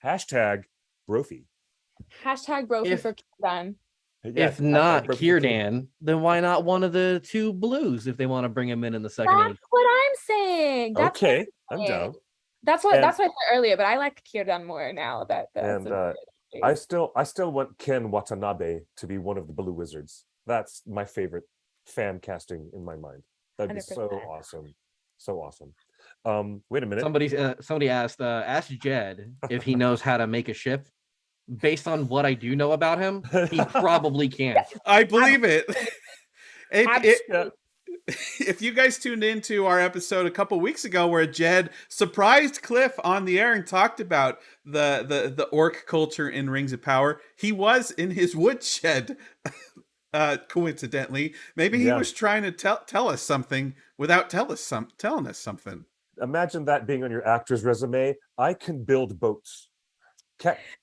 Hashtag Brophy. Hashtag Brophy for Kírdan. Yeah, if not Kírdan, then why not one of the two blues if they want to bring him in the second age? That's what I'm saying. Okay, I'm down. That's what I said earlier, but I like Kírdan more now. I still want Ken Watanabe to be one of the Blue Wizards. That's my favorite fan casting in my mind. That'd be 100%. So awesome. So awesome. Wait a minute. Somebody asked Jed if he knows how to make a ship. Based on what I do know about him, he probably can. I believe it. If you guys tuned into our episode a couple weeks ago where Jed surprised Cliff on the air and talked about the orc culture in Rings of Power, he was in his woodshed. Coincidentally, maybe he was trying to tell us something without telling us something. Imagine that being on your actor's resume. I can build boats.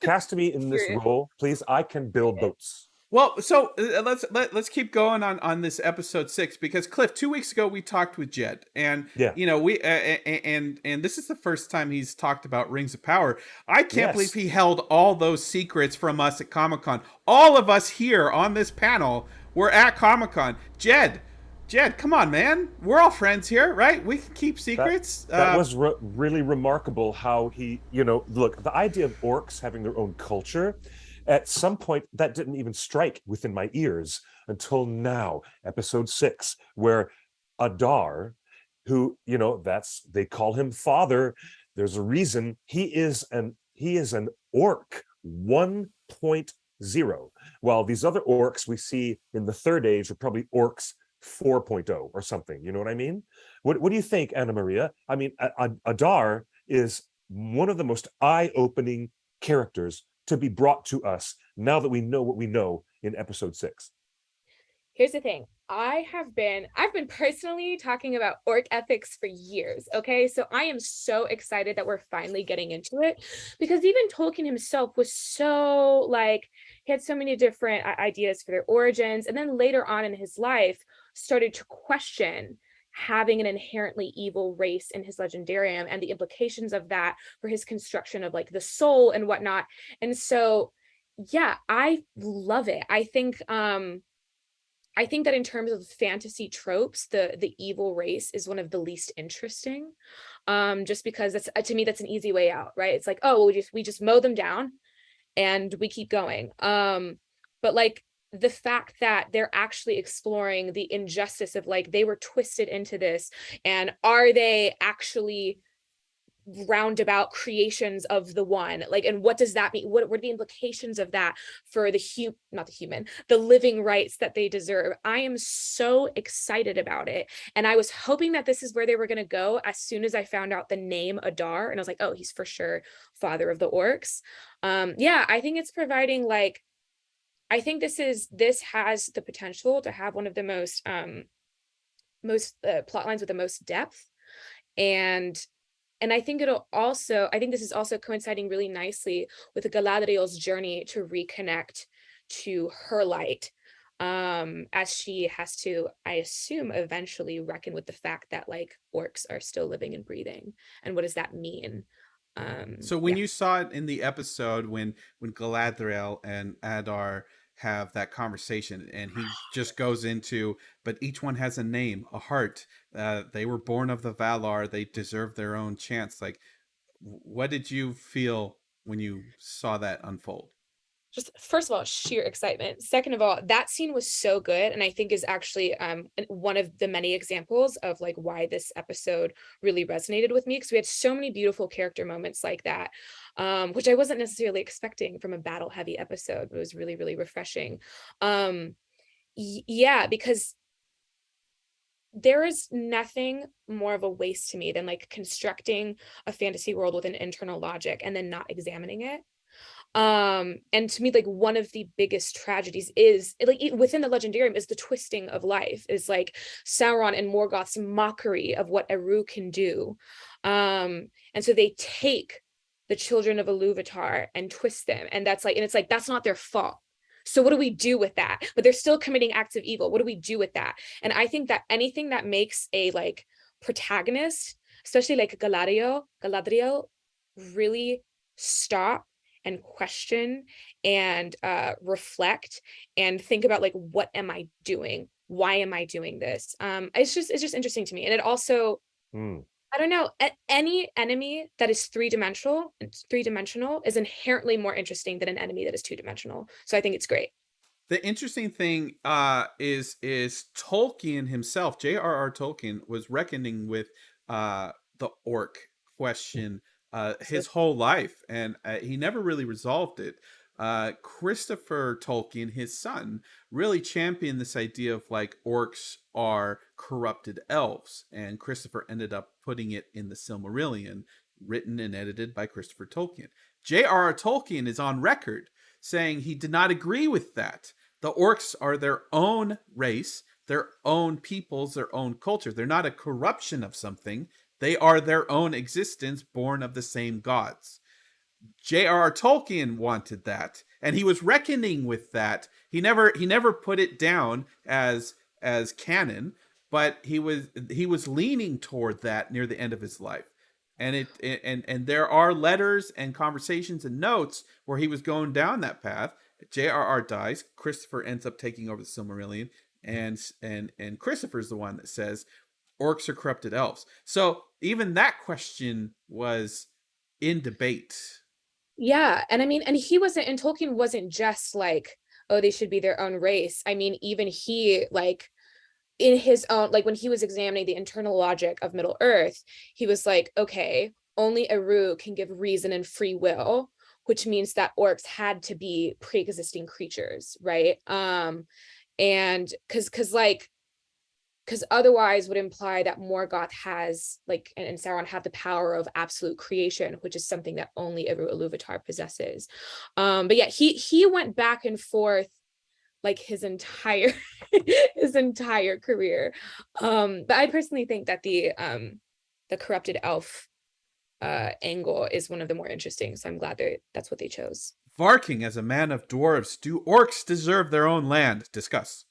Cast me in this role, please. I can build boats. Well, so let's keep going on this episode 6, because Cliff, 2 weeks ago we talked with Jed, and you know we and this is the first time he's talked about Rings of Power. I can't believe he held all those secrets from us at Comic-Con. All of us here on this panel were at Comic-Con. Jed, come on, man. We're all friends here, right? We can keep secrets. That was really remarkable how he, look, the idea of orcs having their own culture, at some point that didn't even strike within my ears until now, episode 6, where Adar, who, they call him father. There's a reason he is an orc 1.0, while these other orcs we see in the Third Age are probably orcs 4.0 or something. You know what I mean? What do you think, Anna Maria? I mean, Adar is one of the most eye-opening characters to be brought to us now that we know what we know in episode 6. Here's the thing. I've been personally talking about orc ethics for years. Okay. So I am so excited that we're finally getting into it, because even Tolkien himself was so he had so many different ideas for their origins. And then later on in his life started to question having an inherently evil race in his legendarium and the implications of that for his construction of the soul and whatnot. And so, yeah, I love it. I think that in terms of fantasy tropes, the evil race is one of the least interesting, just because to me, that's an easy way out, right? It's we just mow them down and we keep going. But the fact that they're actually exploring the injustice of they were twisted into this, and are they actually roundabout creations of the one, and what does that mean? What are the implications of that for the living rights that they deserve? I am so excited about it, and I was hoping that this is where they were going to go as soon as I found out the name Adar, and I was like, oh, he's for sure father of the orcs. I think it's providing I think this has the potential to have one of the most plot lines with the most depth. And I think this is also coinciding really nicely with Galadriel's journey to reconnect to her light, as she has to, I assume, eventually reckon with the fact that like orcs are still living and breathing, and what does that mean? So when you saw it in the episode when Galadriel and Adar have that conversation, and he just goes into, but each one has a name, a heart. They were born of the Valar. They deserve their own chance. Like, what did you feel when you saw that unfold? Just first of all, sheer excitement. Second of all, that scene was so good, and I think is actually one of the many examples of like why this episode really resonated with me, because we had so many beautiful character moments like that, which I wasn't necessarily expecting from a battle heavy episode. It was really, really refreshing. Yeah, because there is nothing more of a waste to me than like constructing a fantasy world with an internal logic and then not examining it. And to me, like one of the biggest tragedies is like within the Legendarium is the twisting of life, is like Sauron and Morgoth's mockery of what Eru can do. And so they take the children of Iluvatar and twist them, and it's like that's not their fault. So what do we do with that? But they're still committing acts of evil. What do we do with that? And I think that anything that makes a like protagonist, especially like Galadriel, really stop and question and reflect and think about like, what am I doing? Why am I doing this? It's just interesting to me. And it also, I don't know, any enemy that is three-dimensional is inherently more interesting than an enemy that is two-dimensional. So I think it's great. The interesting thing is Tolkien himself, J.R.R. Tolkien, was reckoning with the orc question his whole life, and he never really resolved it. Christopher Tolkien, his son, really championed this idea of like orcs are corrupted elves, and Christopher ended up putting it in the Silmarillion, written and edited by Christopher Tolkien. J.R.R. Tolkien is on record saying he did not agree with that. The orcs are their own race, their own peoples, their own culture. They're not a corruption of something. They are their own existence, born of the same gods. J.R.R. Tolkien wanted that, and he was reckoning with that. He never put it down as canon, but he was leaning toward that near the end of his life. And and there are letters and conversations and notes where he was going down that path. J.R.R. dies. Christopher ends up taking over the Silmarillion, and Christopher's the one that says orcs are corrupted elves. So even that question was in debate. Yeah, and I mean, and Tolkien wasn't just like, oh, they should be their own race. I mean, even he, like, in his own, like when he was examining the internal logic of Middle Earth, he was like, okay, only Eru can give reason and free will, which means that orcs had to be pre-existing creatures, right? And because otherwise would imply that Morgoth has like and Sauron have the power of absolute creation, which is something that only Eru Iluvatar possesses. But yeah, he went back and forth like his entire career. But I personally think that the corrupted elf angle is one of the more interesting. So I'm glad that's what they chose. Varking as a man of dwarves, do orcs deserve their own land? Discuss.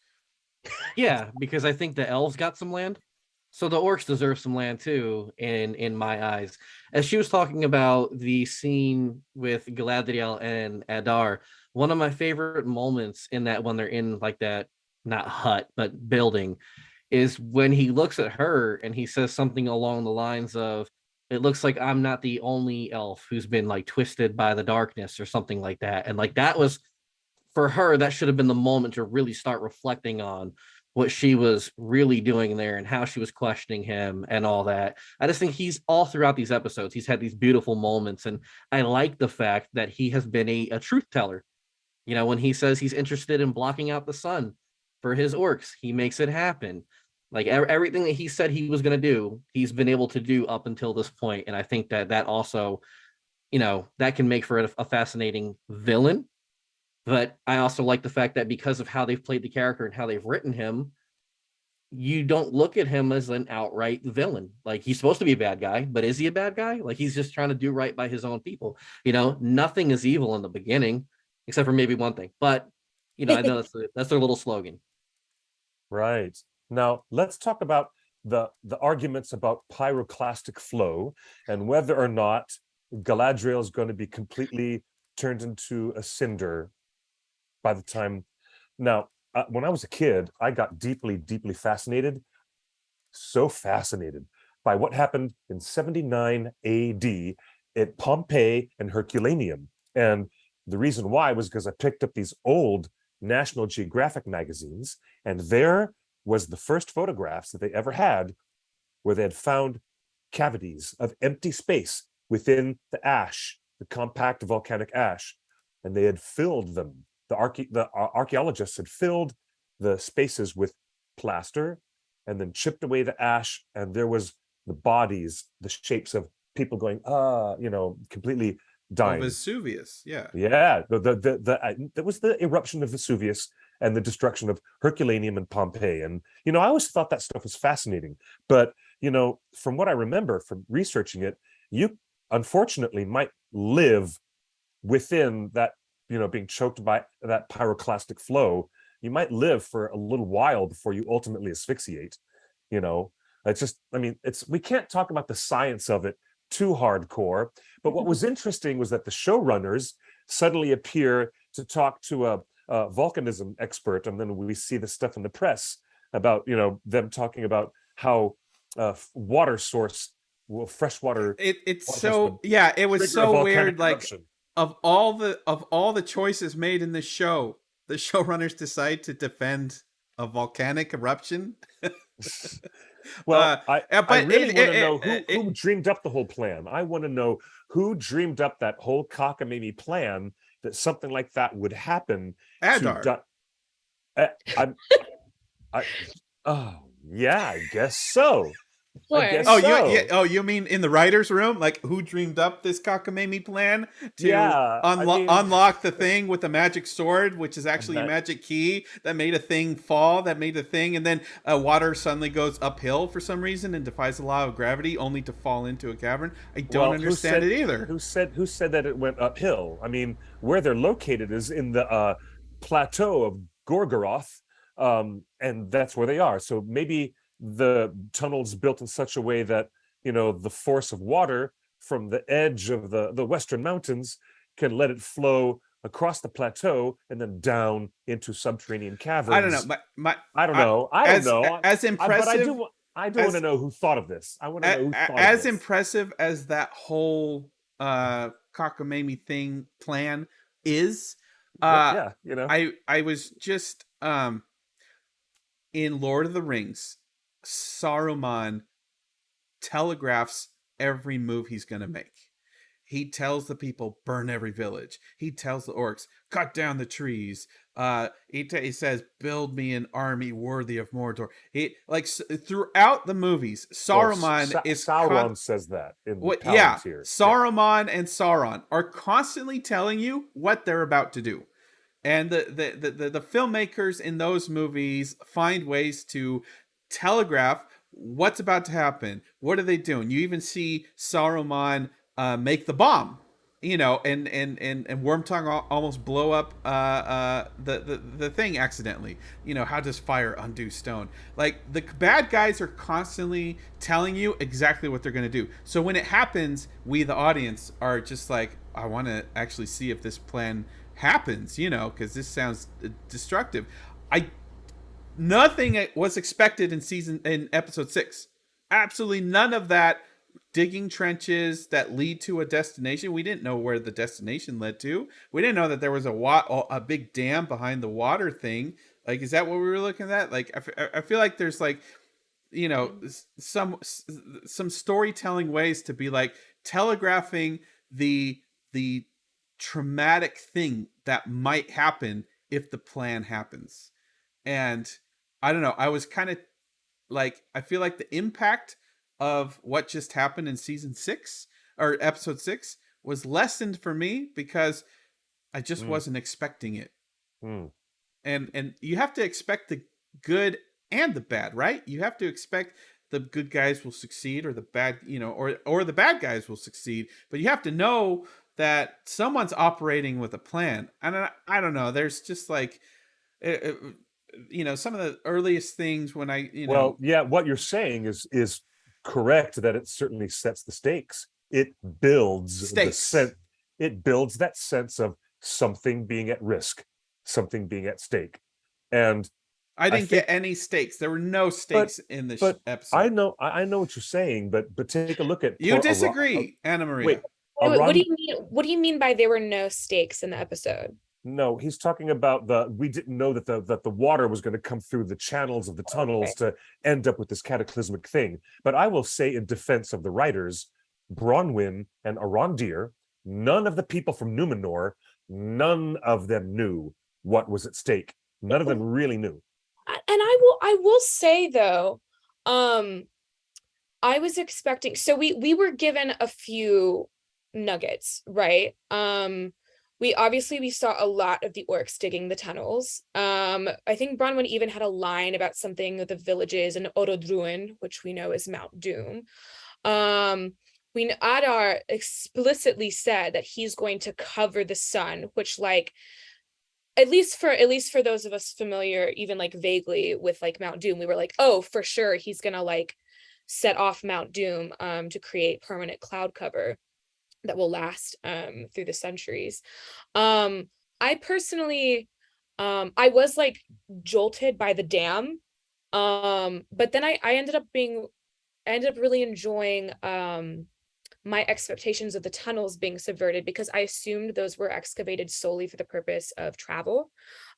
Yeah, because I think the elves got some land. So the orcs deserve some land too, in my eyes. As she was talking about the scene with Galadriel and Adar, one of my favorite moments in that, when they're in like that, not hut, but building, is when he looks at her and he says something along the lines of, it looks like I'm not the only elf who's been like twisted by the darkness or something like that. And like that was, for her, that should have been the moment to really start reflecting on what she was really doing there and how she was questioning him and all that. I just think he's all throughout these episodes, he's had these beautiful moments. And I like the fact that he has been a truth teller. You know, when he says he's interested in blocking out the sun for his orcs, he makes it happen. Like everything that he said he was going to do, he's been able to do up until this point. And I think that also, you know, that can make for a fascinating villain. But I also like the fact that because of how they've played the character and how they've written him, you don't look at him as an outright villain. Like, he's supposed to be a bad guy, but is he a bad guy? Like, he's just trying to do right by his own people. Nothing is evil in the beginning, except for maybe one thing. But I know that's their little slogan. Right. Now let's talk about the arguments about pyroclastic flow and whether or not Galadriel is going to be completely turned into a cinder by the time. Now, when I was a kid, I got deeply, deeply fascinated by what happened in 79 AD at Pompeii and Herculaneum. And the reason why was because I picked up these old National Geographic magazines, and there was the first photographs that they ever had where they had found cavities of empty space within the ash, the compact volcanic ash, and they had filled them. The archaeologists had filled the spaces with plaster and then chipped away the ash, and there was the bodies, the shapes of people going, completely dying. Vesuvius, yeah. Yeah, that was the eruption of Vesuvius and the destruction of Herculaneum and Pompeii. And, I always thought that stuff was fascinating. But, from what I remember from researching it, you unfortunately might live within that, being choked by that pyroclastic flow. You might live for a little while before you ultimately asphyxiate. It's just, we can't talk about the science of it too hardcore. But what was interesting was that the showrunners suddenly appear to talk to a volcanism expert, and then we see the stuff in the press about them talking about how water source, freshwater. It was so weird. Like, of all the choices made in the show, the showrunners decide to defend a volcanic eruption. Well, I really want to know who dreamed up the whole plan. I want to know who dreamed up that whole cockamamie plan that something like that would happen. Adar. I guess so. You mean in the writer's room? Like, who dreamed up this cockamamie plan to unlock the thing with the magic sword, which is actually a magic key that made a thing fall, that made a thing, and then water suddenly goes uphill for some reason and defies the law of gravity, only to fall into a cavern. I don't understand it either. Who said that it went uphill? I mean, where they're located is in the plateau of Gorgoroth, and that's where they are. So maybe the tunnel's built in such a way that the force of water from the edge of the western mountains can let it flow across the plateau and then down into subterranean caverns. I don't know. I don't know. As impressive, but I do want to know who thought of this. I want to know who thought of as this. Impressive as that whole cockamamie thing plan is. I was just in Lord of the Rings. Saruman telegraphs every move he's going to make. He tells the people, burn every village. He tells the orcs, cut down the trees. He says, build me an army worthy of Mordor. Throughout the movies, Saruman Sauron says that in Palantir. Saruman and Sauron are constantly telling you what they're about to do. And the filmmakers in those movies find ways to telegraph what's about to happen. What are they doing? You even see Saruman make the bomb, and Wormtongue almost blow up the thing accidentally. How does fire undo stone? Like, the bad guys are constantly telling you exactly what they're going to do. So when it happens, we, the audience, are just like, I want to actually see if this plan happens, because this sounds destructive. Nothing was expected in episode 6. Absolutely none of that. Digging trenches that lead to a destination. We didn't know where the destination led to. We didn't know that there was a big dam behind the water thing. Like, is that what we were looking at? Like, I feel like there's some storytelling ways to be like telegraphing the traumatic thing that might happen if the plan happens. And I don't know. I was kind of like, I feel like the impact of what just happened in season 6 or episode 6 was lessened for me because I just wasn't expecting it. And you have to expect the good and the bad, right? You have to expect the good guys will succeed, or the bad, or the bad guys will succeed. But you have to know that someone's operating with a plan. And I don't know. There's just like, some of the earliest things when Well, yeah, what you're saying is correct, that it certainly sets the stakes. It builds it builds that sense of something being at risk, something being at stake. And I didn't get any stakes. There were no stakes in this episode. I know what you're saying, but take a look at you disagree, Anna Maria. Wait, what do you mean? What do you mean by there were no stakes in the episode? No, he's talking about we didn't know that the water was going to come through the channels of the tunnels to end up with this cataclysmic thing. But I will say, in defense of the writers, Bronwyn and Arondir, none of the people from Numenor, none of them knew what was at stake. None of them really knew. And I will say though, I was expecting, so we were given a few nuggets, right? We saw a lot of the orcs digging the tunnels. I think Bronwyn even had a line about something of the villages in Orodruin, which we know is Mount Doom. Adar explicitly said that he's going to cover the sun, which, like, at least for those of us familiar, even like vaguely, with like Mount Doom, we were like, oh, for sure he's gonna like set off Mount Doom to create permanent cloud cover that will last through the centuries. I personally, I was like jolted by the dam, but then I ended up really enjoying my expectations of the tunnels being subverted, because I assumed those were excavated solely for the purpose of travel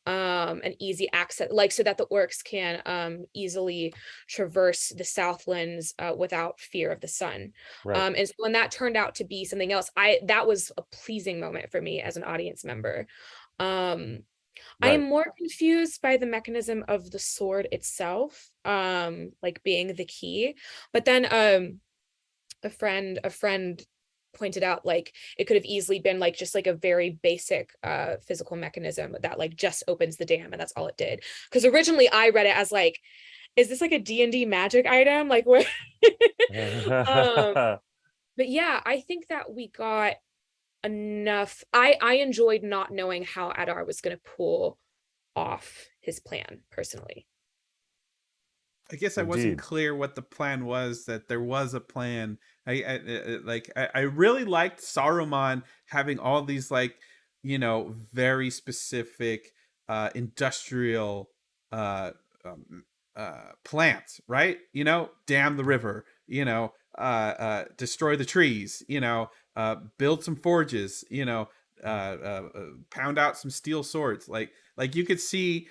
and easy access, like so that the orcs can easily traverse the Southlands without fear of the sun. Right. And so when that turned out to be something else, that was a pleasing moment for me as an audience member. I am more confused by the mechanism of the sword itself, like being the key. But then a friend pointed out, like, it could have easily been like just like a very basic physical mechanism that like just opens the dam, and that's all it did. Because originally I read it as like, is this like a D&D magic item, like where but yeah, I think that we got enough. I enjoyed not knowing how Adar was going to pull off his plan personally. I guess I wasn't clear what the plan was, that there was a plan. I really liked Saruman having all these like, very specific industrial plants, right? Dam the river, destroy the trees, build some forges, pound out some steel swords. Like you could see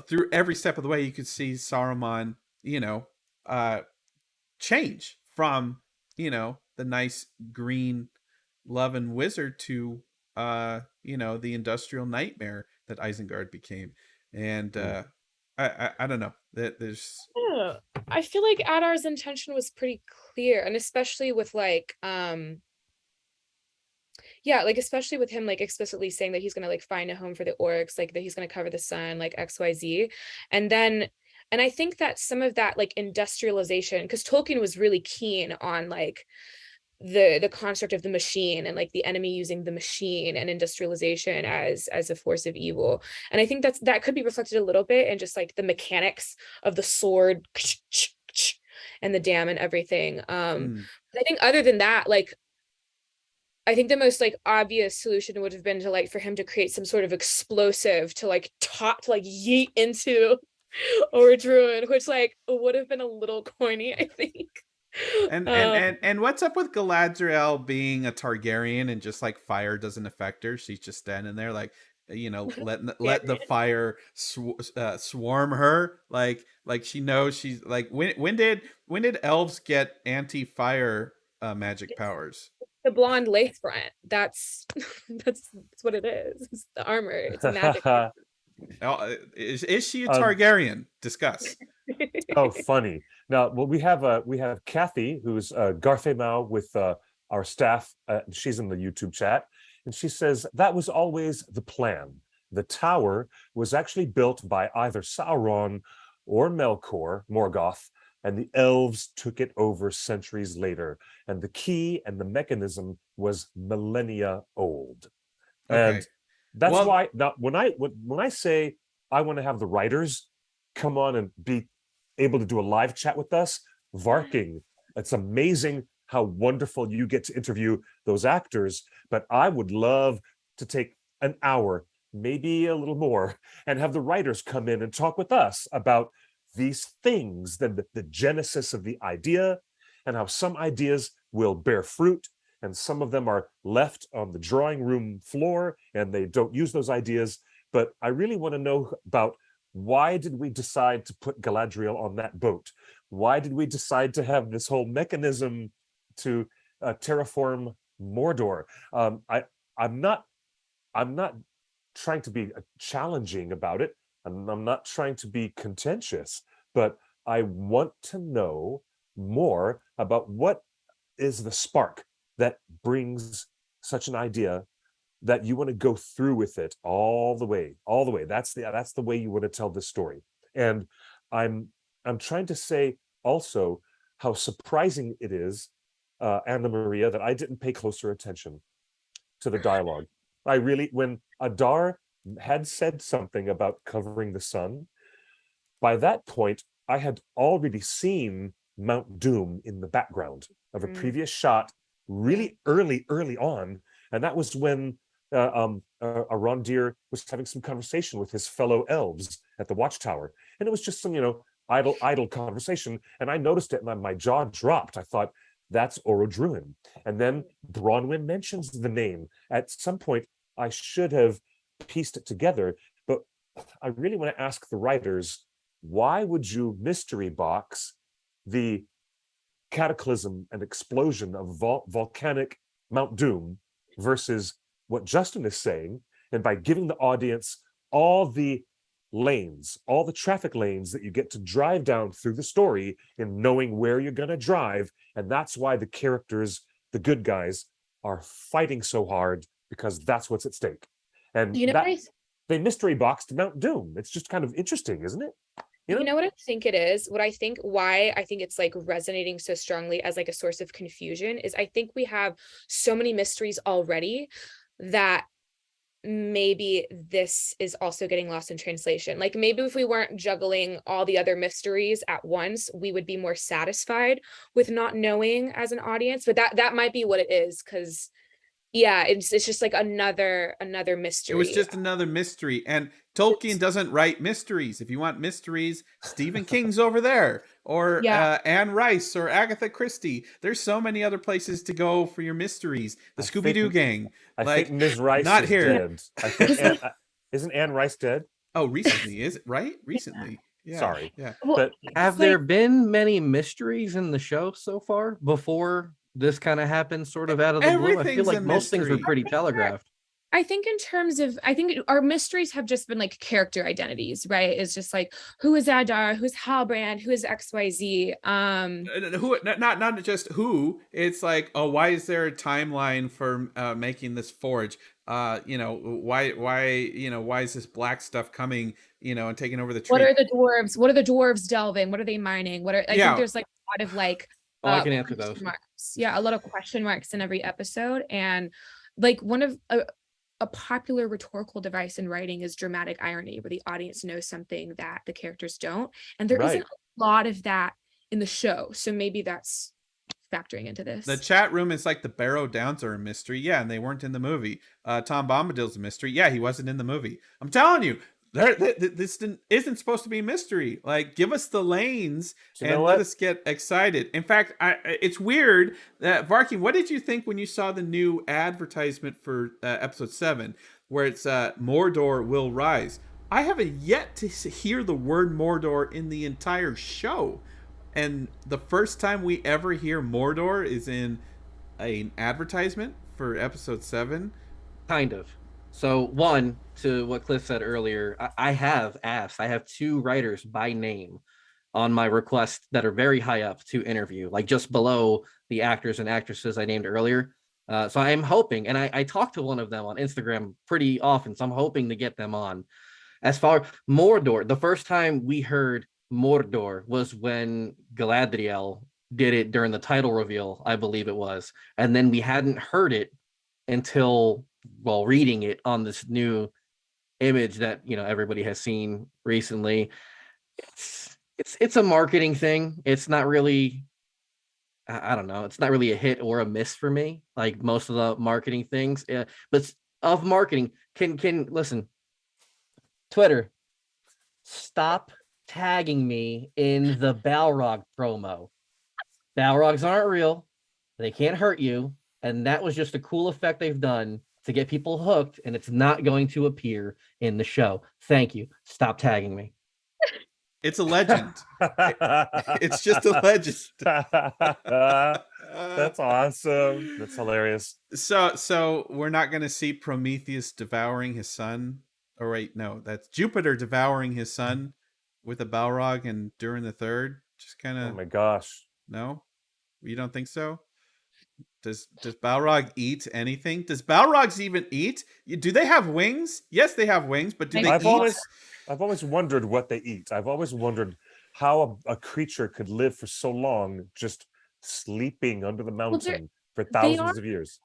through every step of the way, you could see Saruman, change from, the nice green loving wizard to, the industrial nightmare that Isengard became. And I don't know, that there's. Yeah, I feel like Adar's intention was pretty clear, and especially with like, especially with him like explicitly saying that he's gonna like find a home for the orcs, like that he's gonna cover the sun, like XYZ. And I think that some of that like industrialization, because Tolkien was really keen on like the construct of the machine and like the enemy using the machine and industrialization as a force of evil. And I think that could be reflected a little bit in just like the mechanics of the sword and the dam and everything. I think other than that, like, I think the most like obvious solution would have been to like for him to create some sort of explosive to like yeet into Orodruin, which like would have been a little corny, I think. And what's up with Galadriel being a Targaryen and just like fire doesn't affect her? She's just standing there like, let the fire swarm her, like she knows she's like, when did elves get anti-fire magic powers? The blonde lace front. That's what it is. It's the armor. It's a magic. Is she a Targaryen? Discuss. Oh, funny. Now, well, we have Kathy, who's Garthemau with our staff. She's in the YouTube chat, and she says that was always the plan. The tower was actually built by either Sauron or Melkor, Morgoth, and the elves took it over centuries later. And the key and the mechanism was millennia old. Okay. And that's why now when I say I want to have the writers come on and be able to do a live chat with us, Varking, it's amazing how wonderful you get to interview those actors. But I would love to take an hour, maybe a little more, and have the writers come in and talk with us about these things, the genesis of the idea, and how some ideas will bear fruit and some of them are left on the drawing room floor and they don't use those ideas. But I really want to know about, why did we decide to put Galadriel on that boat? Why did we decide to have this whole mechanism to terraform Mordor? I'm not trying to be challenging about it. I'm not trying to be contentious, but I want to know more about what is the spark that brings such an idea that you want to go through with it all the way. That's the way you want to tell this story. And I'm trying to say also how surprising it is, Anna Maria, that I didn't pay closer attention to the dialogue. I really, when Adar had said something about covering the sun, by that point, I had already seen Mount Doom in the background of a previous shot, really early on. And that was when Arondir was having some conversation with his fellow elves at the watchtower. And it was just some, idle conversation. And I noticed it and my jaw dropped. I thought, that's Orodruin. And then Bronwyn mentions the name. At some point, I should have pieced it together. But I really want to ask the writers, why would you mystery box the cataclysm and explosion of volcanic Mount Doom versus what Justin is saying? And by giving the audience all the lanes, all the traffic lanes that you get to drive down through the story and knowing where you're going to drive. And that's why the characters, the good guys, are fighting so hard, because that's what's at stake. And they mystery boxed Mount Doom. It's just kind of interesting, isn't it? You know what I think it is? Why I think it's like resonating so strongly as like a source of confusion is, I think we have so many mysteries already that maybe this is also getting lost in translation. Like maybe if we weren't juggling all the other mysteries at once, we would be more satisfied with not knowing as an audience. But that might be what it is, because it's just like another mystery. It was just another mystery. And Tolkien doesn't write mysteries. If you want mysteries, Stephen King's over there, or Anne Rice or Agatha Christie. There's so many other places to go for your mysteries. The Scooby-Doo gang. I think Ms. Rice not is here. Dead. I think isn't Anne Rice dead? Oh, recently, is it right? Recently. Yeah. Sorry. Yeah. Well, But Have there been many mysteries in the show so far before this kind of happened sort of out of the blue? I feel Everything's like a most things were mystery. pretty telegraphed. I think in terms of, our mysteries have just been like character identities, right? It's just like, who is Adar, who's Halbrand, who is XYZ. Who, not just who. It's like, oh, why is there a timeline for making this forge? Why is this black stuff coming? And taking over the tree? What are the dwarves? What are the dwarves delving? What are they mining? I think there's like a lot of like I can answer those. marks. Yeah, a lot of question marks in every episode, and like one of a popular rhetorical device in writing is dramatic irony, where the audience knows something that the characters don't, and there isn't a lot of that in the show. So maybe that's factoring into this. The chat room is like the Barrow Downs are a mystery, and they weren't in the movie. Tom Bombadil's a mystery, he wasn't in the movie. I'm telling you, this isn't supposed to be a mystery. Like, give us the lanes and let us get excited. In fact, it's weird that Varking, what did you think when you saw the new advertisement for episode 7, where it's Mordor will rise? I haven't yet to hear the word Mordor in the entire show, and the first time we ever hear Mordor is in an advertisement for episode 7. Kind of. So one, to what Cliff said earlier, I have 2 writers by name on my request that are very high up to interview, like just below the actors and actresses I named earlier. So I'm hoping, and I talk to one of them on Instagram pretty often, so I'm hoping to get them on. As far as Mordor, the first time we heard Mordor was when Galadriel did it during the title reveal, I believe it was. And then we hadn't heard it until, well, reading it on this new image that, you know, everybody has seen recently. It's a marketing thing. It's not really, I don't know, it's not really a hit or a miss for me, like most of the marketing things. But of marketing, can listen, Twitter, stop tagging me in the Balrog promo. Balrogs aren't real. They can't hurt you. And that was just a cool effect they've done to get people hooked, and it's not going to appear in the show. Thank you. Stop tagging me. It's a legend. It's just a legend. That's awesome. That's hilarious. So we're not going to see Prometheus devouring his son. Or wait, no, that's Jupiter devouring his son with a Balrog and during the third. Just kind of. Oh my gosh. No, you don't think so? Does Balrog eat anything? Does Balrogs even eat? Do they have wings? Yes, they have wings, but do they eat? I've always wondered what they eat. I've always wondered how a creature could live for so long just sleeping under the mountain for thousands of years.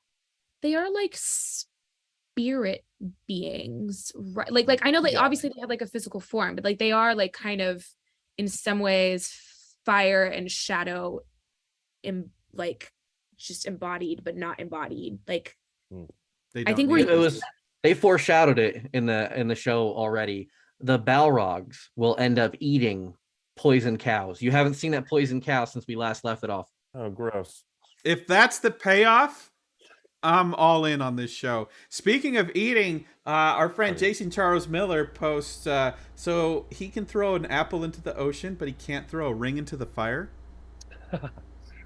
They are like spirit beings, right? Like I know, like obviously they have like a physical form, but like they are like kind of in some ways fire and shadow, like just embodied but not embodied. Like I think they foreshadowed it in the show already. The Balrogs will end up eating poison cows. You haven't seen that poison cow since we last left it off. Oh, gross. If that's the payoff, I'm all in on this show. Speaking of eating, our friend Jason Charles Miller posts, so he can throw an apple into the ocean, but he can't throw a ring into the fire.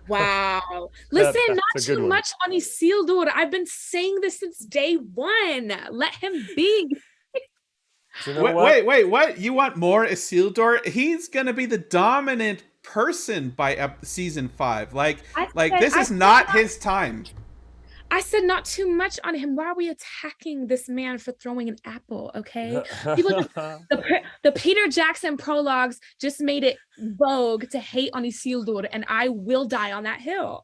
Wow. Listen, not too much on Isildur. I've been saying this since day one. Let him be. You know wait, what? You want more Isildur? He's going to be the dominant person by season 5. This is not his time. I said not too much on him. Why are we attacking this man for throwing an apple? Okay, people the Peter Jackson prologues just made it vogue to hate on Isildur, and I will die on that hill.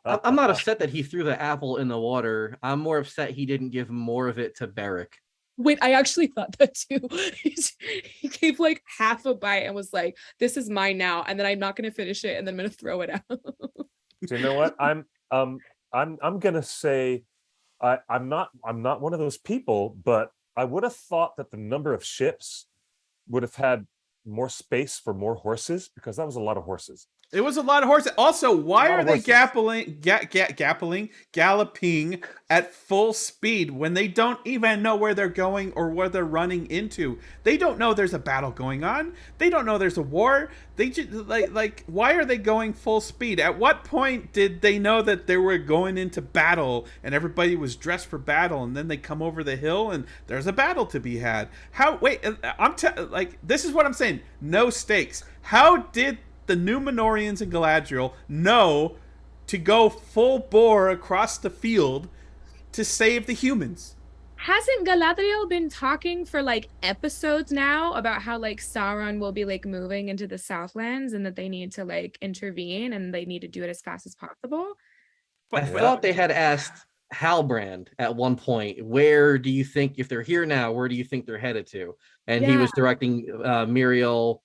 I'm not upset that he threw the apple in the water. I'm more upset he didn't give more of it to Beric. Wait, I actually thought that too. He gave like half a bite and was like, "This is mine now," and then I'm not going to finish it, and then I'm going to throw it out. So you know what? I'm gonna say I'm not one of those people, but I would have thought that the number of ships would have had more space for more horses, because that was a lot of horses. It was a lot of horses. Also, why are they galloping at full speed when they don't even know where they're going or where they're running into? They don't know there's a battle going on. They don't know there's a war. They just like why are they going full speed? At what point did they know that they were going into battle and everybody was dressed for battle, and then they come over the hill and there's a battle to be had? This is what I'm saying. No stakes. How did the Númenóreans and Galadriel know to go full bore across the field to save the humans? Hasn't Galadriel been talking for like episodes now about how like Sauron will be like moving into the Southlands and that they need to like intervene and they need to do it as fast as possible? I thought they had asked Halbrand at one point, where do you think, if they're here now, where do you think they're headed to? And he was directing Muriel,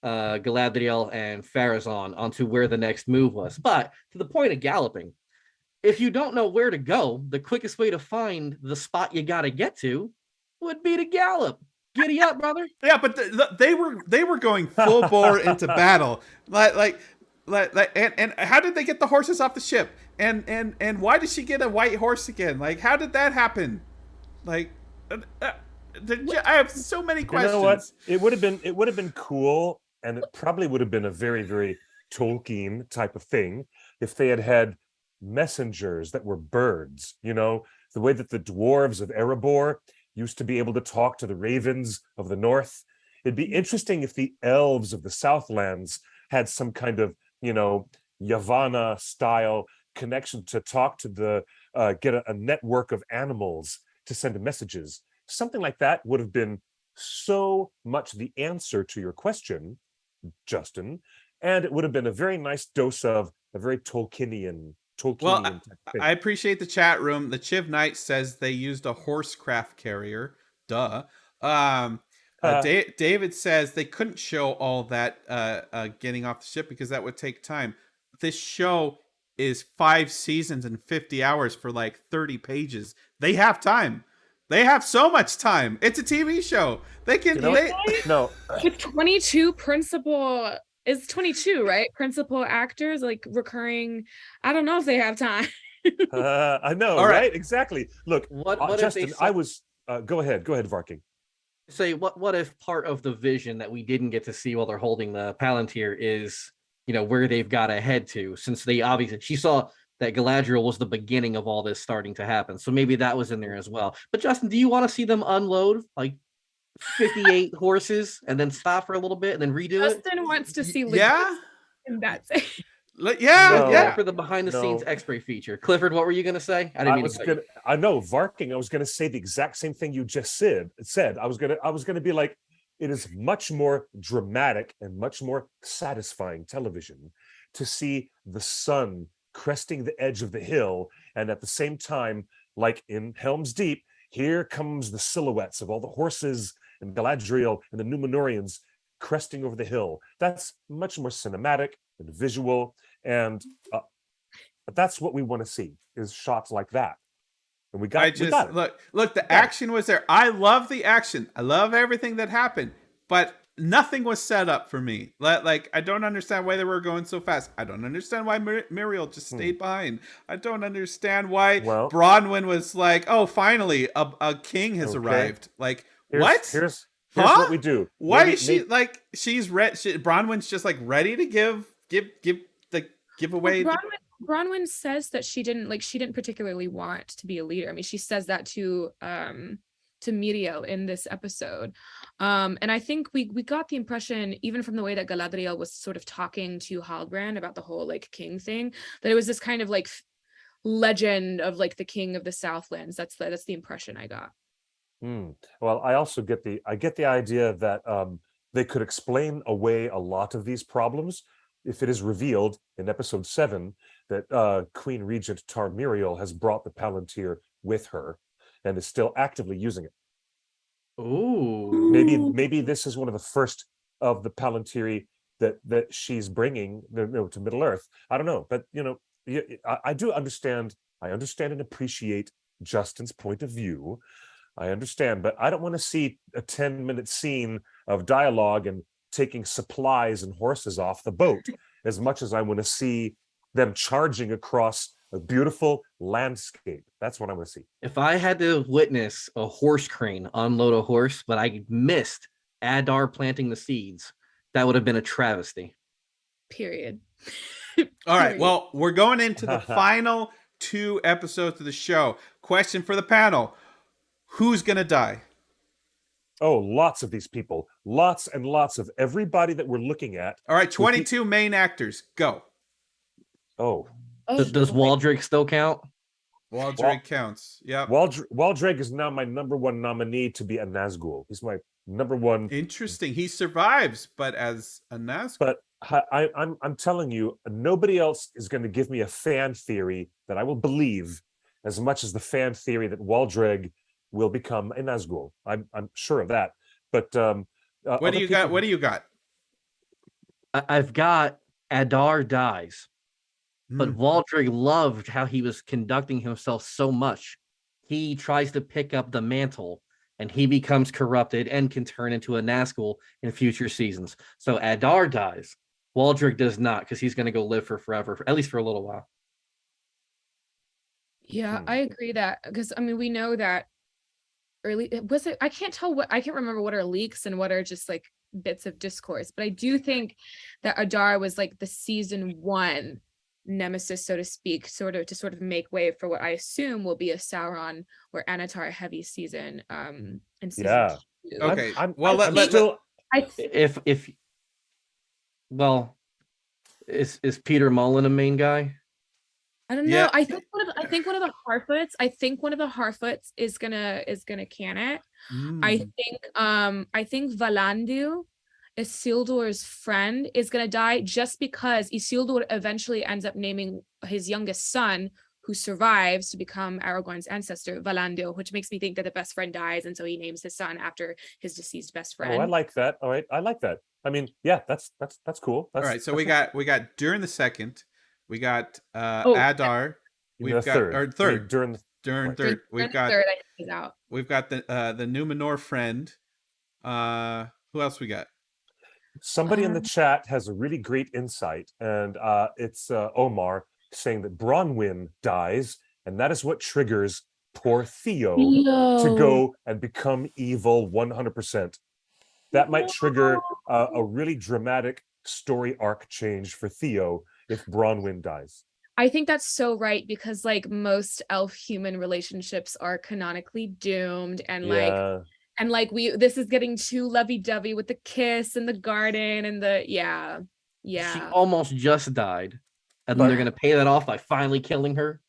Galadriel, and Pharazôn onto where the next move was. But to the point of galloping, if you don't know where to go, the quickest way to find the spot you got to get to would be to gallop. Giddy up, brother. Yeah, but they were going full bore into battle. And how did they get the horses off the ship? And why did she get a white horse again? Like, how did that happen? Like, I have so many questions. You know what? It would have been cool, and it probably would have been a very, very Tolkien type of thing if they had messengers that were birds. You know, the way that the dwarves of Erebor used to be able to talk to the ravens of the north. It'd be interesting if the elves of the Southlands had some kind of, you know, Yavanna style connection to talk to the get a network of animals to send messages. Something like that would have been so much the answer to your question, Justin, and it would have been a very nice dose of a very Tolkienian Well, type thing. I appreciate the chat room. The Chiv Knight says they used a horsecraft carrier. Duh. David says they couldn't show all that getting off the ship because that would take time. This show is 5 seasons and 50 hours for like 30 pages. They have time. They have so much time. It's a TV show. They can. No. With 22 principal. It's 22, right? Principal actors, like recurring. I don't know if they have time. I know, all right? Exactly. Look, what Justin, I was. Go ahead, Varking. Say what if part of the vision that we didn't get to see while they're holding the Palantir is, where they've got to head to, since they obviously she saw that Galadriel was the beginning of all this starting to happen. So maybe that was in there as well. But Justin, do you want to see them unload like 58 horses and then stop for a little bit and then redo it? Justin wants to see in that scene. For the behind the scenes X-ray feature. Clifford, what were you gonna say? I know, Varking. I was gonna say the exact same thing you just said. I was gonna be like, it is much more dramatic and much more satisfying television to see the sun cresting the edge of the hill, and at the same time, like in Helm's Deep, here comes the silhouettes of all the horses and Galadriel and the Númenóreans cresting over the hill. That's much more cinematic and visual, and that's what we want to see, is shots like that. And we got it. Look, the action was there. I love the action. I love everything that happened, but nothing was set up for me. Like, I don't understand why they were going so fast. I don't understand why Muriel just stayed behind. I don't understand why Bronwyn was like, oh, finally, a king has arrived. Like, what? Here's what we do. Why is she like? Bronwyn's just like ready to give the giveaway. Bronwyn says that she didn't particularly want to be a leader. I mean, she says that to Muriel in this episode. And I think we got the impression, even from the way that Galadriel was sort of talking to Halbrand about the whole like king thing, that it was this kind of like legend of like the king of the Southlands. That's the impression I got. Well, I also get the idea that they could explain away a lot of these problems if it is revealed in episode 7 that Queen Regent Tar Muriel has brought the Palantir with her and is still actively using it. Ooh. Maybe this is one of the first of the Palantiri that she's bringing to Middle Earth. I don't know, but I do understand. I understand and appreciate Justin's point of view. I understand, but I don't want to see a 10-minute scene of dialogue and taking supplies and horses off the boat as much as I want to see them charging across a beautiful landscape. That's what I want to see. If I had to witness a horse crane unload a horse, but I missed Adar planting the seeds, that would have been a travesty. Period. All right. Well, we're going into the final 2 episodes of the show. Question for the panel. Who's going to die? Oh, lots of these people. Lots and lots of everybody that we're looking at. All right. 22 main actors. Go. Oh. Does Waldreg still count? Waldreg counts. Yeah. Waldreg is now my number 1 nominee to be a Nazgul. He's my number 1. Interesting. He survives, but as a Nazgul. But I'm telling you, nobody else is going to give me a fan theory that I will believe as much as the fan theory that Waldreg will become a Nazgul. I'm sure of that. But what do you got? What do you got? I've got Adar dies. But Waldreg loved how he was conducting himself so much. He tries to pick up the mantle, and he becomes corrupted and can turn into a Nazgul in future seasons. So Adar dies. Waldreg does not, because he's going to go live for forever, at least for a little while. Yeah, I agree that, because I mean, we know that I can't remember what are leaks and what are just like bits of discourse, but I do think that Adar was like the season 1 nemesis, so to speak, sort of make way for what I assume will be a Sauron or Anatar heavy season in season 2. Okay. Is Peter Mullen a main guy? I don't know. Yeah. I think one of the Harfoots is gonna can it. I think Valandiu, Isildur's friend, is gonna die just because Isildur eventually ends up naming his youngest son, who survives, to become Aragorn's ancestor, Valandiu, which makes me think that the best friend dies, and so he names his son after his deceased best friend. Oh, I like that. All right, I like that. I mean, yeah, that's cool. All right, so we got during the second, we got Adar. We've got third. third. During third. We've got third, I think he's out. We've got the Numenor friend. Who else we got? Somebody in the chat has a really great insight, and it's Omar saying that Bronwyn dies, and that is what triggers poor Theo to go and become evil 100%. That might trigger a really dramatic story arc change for Theo if Bronwyn dies. I think that's so right, because like most elf-human relationships are canonically doomed, and this is getting too lovey-dovey with the kiss and the garden and the She almost just died, and then they're gonna pay that off by finally killing her.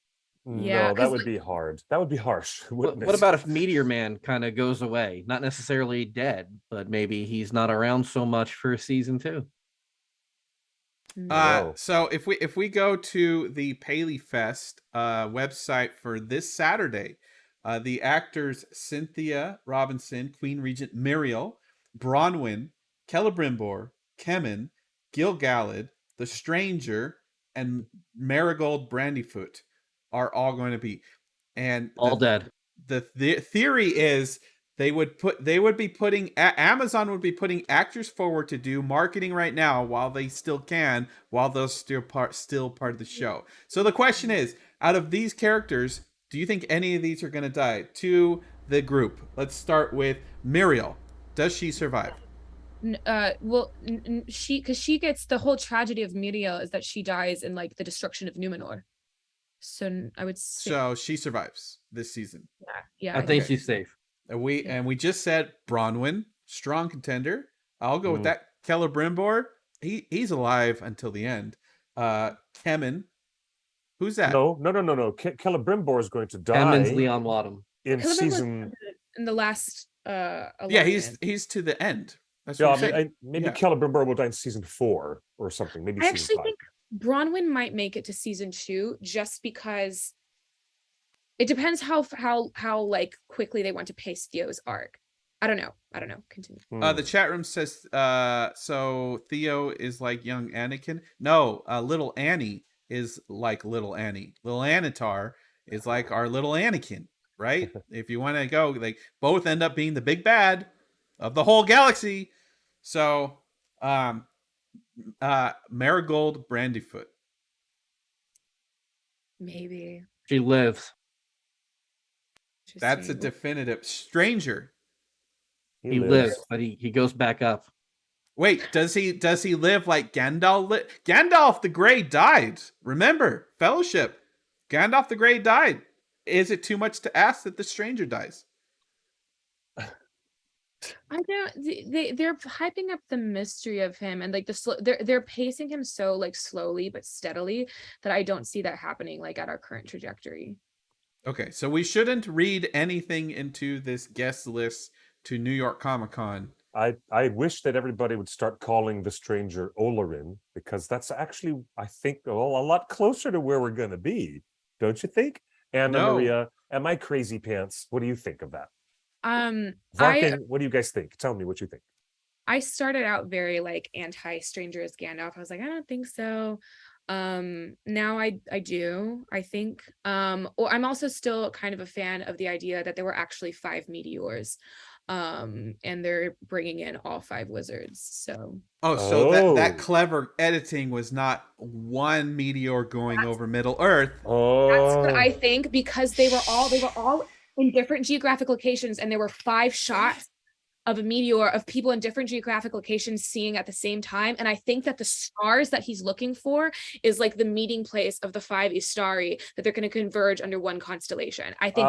No, that would be hard. That would be harsh. What about if Meteor Man kind of goes away? Not necessarily dead, but maybe he's not around so much for season 2. So if we go to the Paley Fest website for this Saturday, the actors Cynthia Robinson, Queen Regent Muriel, Bronwyn, Celebrimbor, Kemen, Gil-galad, the Stranger, and Marigold Brandyfoot are all going to be, and all dead. The theory is Amazon would be putting actors forward to do marketing right now while they still can, while those still part of the show. So the question is, out of these characters, do you think any of these are going to die? To the group, let's start with Muriel. Does she survive? She gets, the whole tragedy of Muriel is that she dies in like the destruction of Numenor. So I would say, so she survives this season. Yeah. I think she's safe. And we just said Bronwyn, strong contender. I'll go with that. Celebrimbor, he's alive until the end. Kemen, who's that? No. Celebrimbor is going to die. Kemen's Leon Wadham in season. In the last. He's to the end. That's maybe Celebrimbor will die in season 4 or something. Maybe I season actually 5. think Bronwyn might make it to season 2, just because it depends how like quickly they want to pace Theo's arc. I don't know. Continue. The chat room says so Theo is like young Anakin. No, little Annie is like little Annie. Little Anatar is like our little Anakin, right? If you want to go, they both end up being the big bad of the whole galaxy. So Marigold Brandyfoot. Maybe. She lives. That's a definitive. Stranger. He lives, but he goes back up. Wait, does he live like Gandalf? Gandalf the Grey died. Remember, Fellowship. Gandalf the Grey died. Is it too much to ask that the Stranger dies? I don't. They're hyping up the mystery of him, and like they're pacing him so like slowly but steadily that I don't see that happening like at our current trajectory. Okay, so we shouldn't read anything into this guest list to New York Comic Con. I wish that everybody would start calling the Stranger Olorin, because that's actually, I think, a lot closer to where we're going to be. Don't you think? Anna Maria, am I crazy pants? What do you think of that? Varkin, what do you guys think? Tell me what you think. I started out very like anti-Stranger as Gandalf. I was like, I don't think so. Now I do. I think I'm also still kind of a fan of the idea that there were actually 5 meteors, and they're bringing in all 5 wizards. So that clever editing was not one meteor going over Middle Earth. That's what I think, because they were all in different geographic locations, and there were 5 shots of a meteor of people in different geographic locations seeing at the same time. And I think that the stars that he's looking for is like the meeting place of the 5 Istari, that they're going to converge under one constellation. I think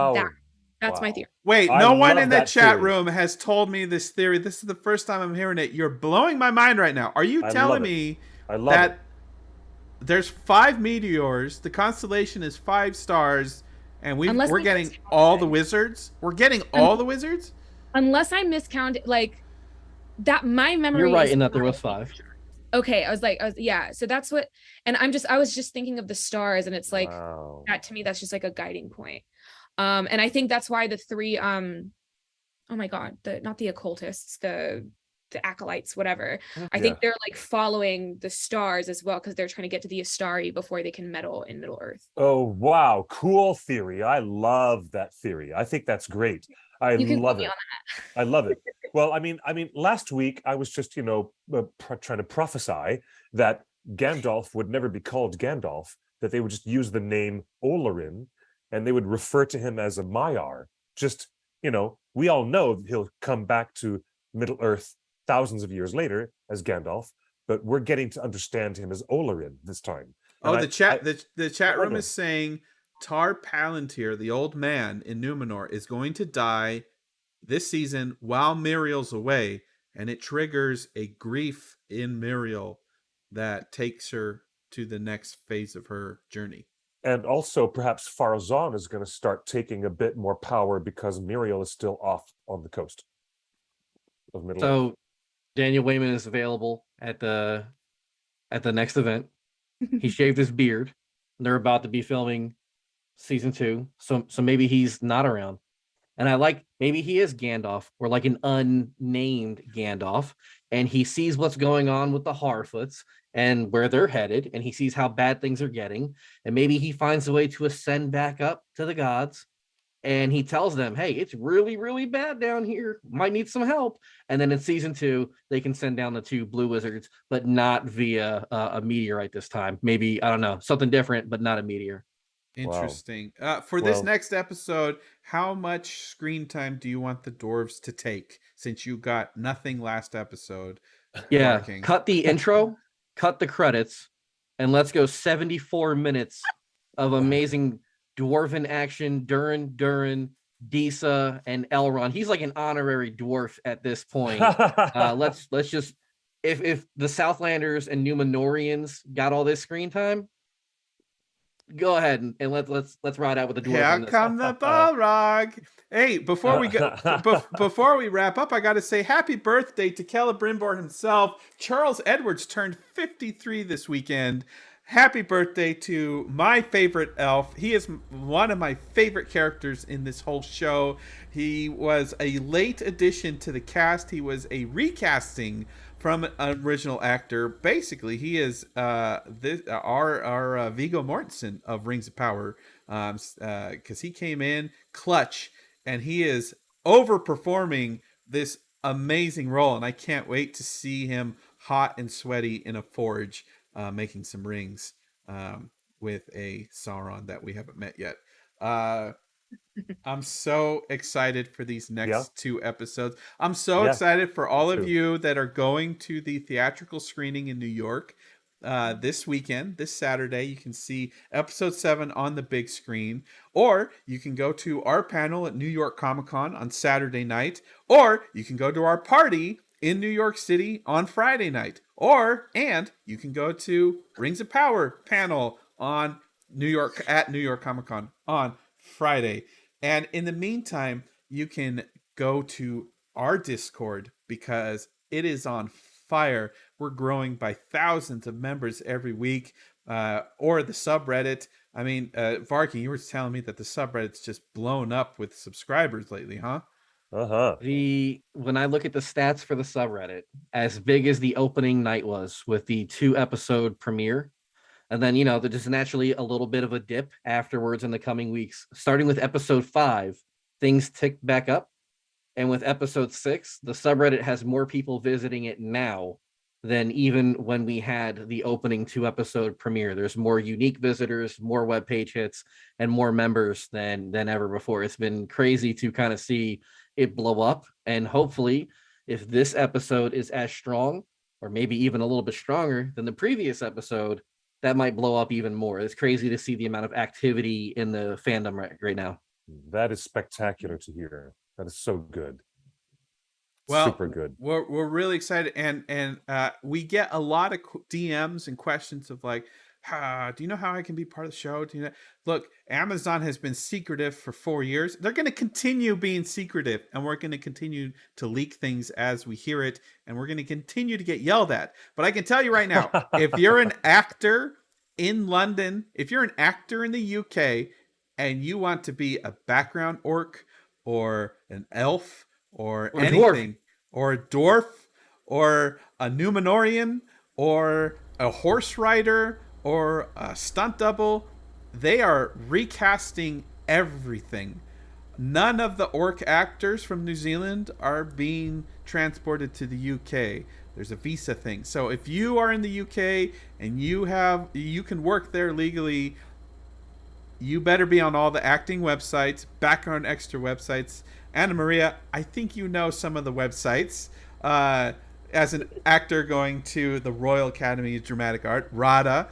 that's my theory. Wait, no one in the chat room has told me this theory. This is the first time I'm hearing it. You're blowing my mind right now. Are you telling me that there's 5 meteors, the constellation is 5 stars, and we're getting all the wizards? We're getting all the wizards? unless I miscounted, like that, my memory. You're right in that there was 5. Okay, I was yeah. So that's what, and I was just thinking of the stars, and it's like that to me. That's just like a guiding point. And I think that's why the 3 oh my god, not the occultists, the acolytes, whatever. I think they're like following the stars as well, because they're trying to get to the Astari before they can meddle in Middle Earth. Oh wow, cool theory. I love that theory. I think that's great. I love it. I love it. Well, I mean, last week I was just, trying to prophesy that Gandalf would never be called Gandalf, that they would just use the name Olorin, and they would refer to him as a Maiar. Just, we all know he'll come back to Middle Earth thousands of years later as Gandalf, but we're getting to understand him as Olorin this time. And the chat room is saying Tar Palantir, the old man in Numenor, is going to die this season while Muriel's away, and it triggers a grief in Muriel that takes her to the next phase of her journey. And also, perhaps Farazan is going to start taking a bit more power because Muriel is still off on the coast of Middle Earth. Daniel Wayman is available at the next event. He shaved his beard. They're about to be filming season 2, so maybe he's not around. And I like, maybe he is Gandalf, or like an unnamed Gandalf, and he sees what's going on with the Harfoots and where they're headed, and he sees how bad things are getting, and maybe he finds a way to ascend back up to the gods, and he tells them, hey, it's really, really bad down here. Might need some help. And then in season 2, they can send down the 2 blue wizards, but not via a meteorite this time. Maybe, I don't know, something different, but not a meteor. Interesting. Wow. This next episode, how much screen time do you want the dwarves to take, since you got nothing last episode? Yeah, cut the intro, cut the credits, and let's go 74 minutes of amazing dwarven action. Durin, Disa, and Elrond. He's like an honorary dwarf at this point. Let's just, if the Southlanders and Numenorians got all this screen time, go ahead and let's ride out with the dwarf. Here come the Balrog. Hey, before we go, before we wrap up, I got to say happy birthday to Celebrimbor himself. Charles Edwards turned 53 this weekend. Happy birthday to my favorite elf. He is one of my favorite characters in this whole show. He was a late addition to the cast. He was a recasting from an original actor. Basically, he is our Viggo Mortensen of Rings of Power, because he came in clutch, and he is overperforming this amazing role, and I can't wait to see him hot and sweaty in a forge, making some rings with a Sauron that we haven't met yet. I'm so excited for these next 2 episodes. I'm so excited for all of you that are going to the theatrical screening in New York this weekend, this Saturday. You can see episode 7 on the big screen, or you can go to our panel at New York Comic Con on Saturday night, or you can go to our party in New York City on Friday night, and you can go to Rings of Power panel on New York Comic Con on Friday. And in the meantime, you can go to our Discord, because it is on fire. We're growing by thousands of members every week, or the subreddit. I mean, Varky, you were telling me that the subreddit's just blown up with subscribers lately, huh? When I look at the stats for the subreddit, as big as the opening night was with the 2-episode premiere, and then, there's naturally a little bit of a dip afterwards in the coming weeks. Starting with episode 5, things ticked back up. And with episode 6, the subreddit has more people visiting it now than even when we had the opening 2-episode premiere. There's more unique visitors, more webpage hits, and more members than ever before. It's been crazy to kind of see it blow up. And hopefully, if this episode is as strong, or maybe even a little bit stronger than the previous episode, that might blow up even more. It's crazy to see the amount of activity in the fandom right now. That is spectacular to hear. That is so good. Well, super good. We're really excited, and we get a lot of DMs and questions of like, do you know how I can be part of the show? Do you know? Look, Amazon has been secretive for 4 years. They're going to continue being secretive, and we're going to continue to leak things as we hear it, and we're going to continue to get yelled at. But I can tell you right now, if you're an actor in London, if you're an actor in the UK, and you want to be a background orc or an elf or anything, or a dwarf or a Numenorian or a horse rider or a stunt double, they are recasting everything. None of the orc actors from New Zealand are being transported to the UK. There's a visa thing. So if you are in the UK and you can work there legally, you better be on all the acting websites, background extra websites. Anna Maria, I think you know some of the websites. As an actor going to the Royal Academy of Dramatic Art, RADA,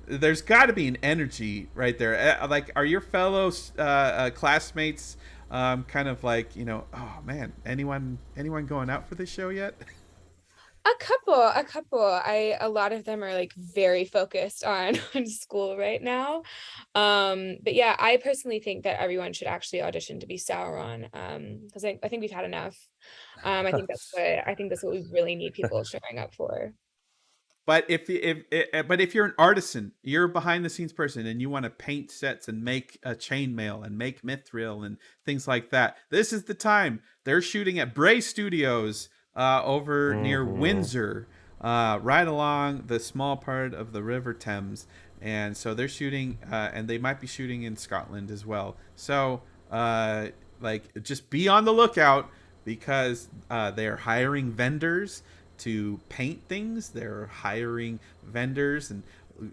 there's got to be an energy right there. Like, are your fellow classmates kind of like, oh man, anyone going out for this show yet? A couple. A lot of them are like very focused on school right now. But yeah, I personally think that everyone should actually audition to be Sauron. Because I think we've had enough. I think that's what we really need people showing up for. But if you're an artisan, you're a behind the scenes person, and you want to paint sets and make a chainmail and make mithril and things like that, this is the time. They're shooting at Bray Studios over near Windsor, right along the small part of the River Thames, and so they're shooting, and they might be shooting in Scotland as well. So just be on the lookout, because they are hiring vendors to paint things. They're hiring vendors and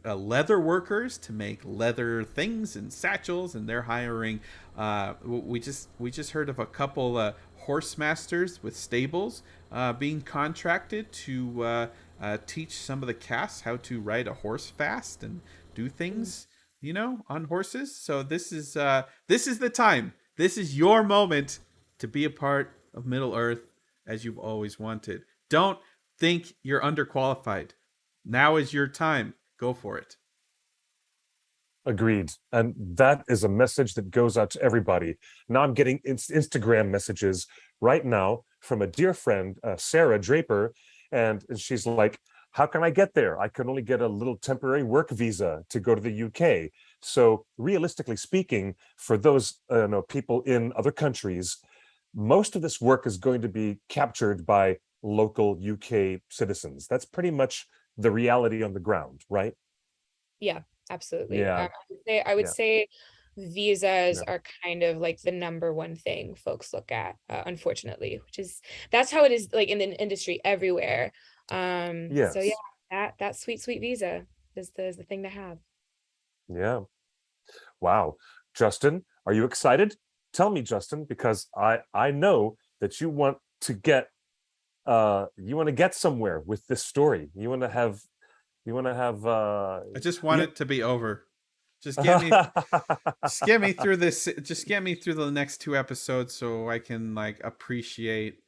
leather workers to make leather things and satchels, and they're hiring. We just heard of a couple horse masters with stables being contracted to teach some of the cast how to ride a horse fast and do things, on horses. So this is the time. This is your moment to be a part of Middle Earth as you've always wanted. Don't think you're underqualified. Now is your time. Go for it. Agreed. And that is a message that goes out to everybody. Now I'm getting Instagram messages right now from a dear friend, Sarah Draper, and she's like, how can I get there? I can only get a little temporary work visa to go to the UK. So realistically speaking, for those people in other countries, most of this work is going to be captured by local UK citizens. That's pretty much the reality on the ground, right? Yeah, absolutely. Yeah. I would say visas are kind of like the number one thing folks look at, unfortunately, that's how it is like in the industry everywhere. Yes. So yeah, that sweet visa is the thing to have. Yeah. Wow. Justin, are you excited? Tell me, Justin, because I know that you want to get somewhere with this story. You want to have I just want it to be over. Just get me through this. Just get me through the next 2 episodes so I can appreciate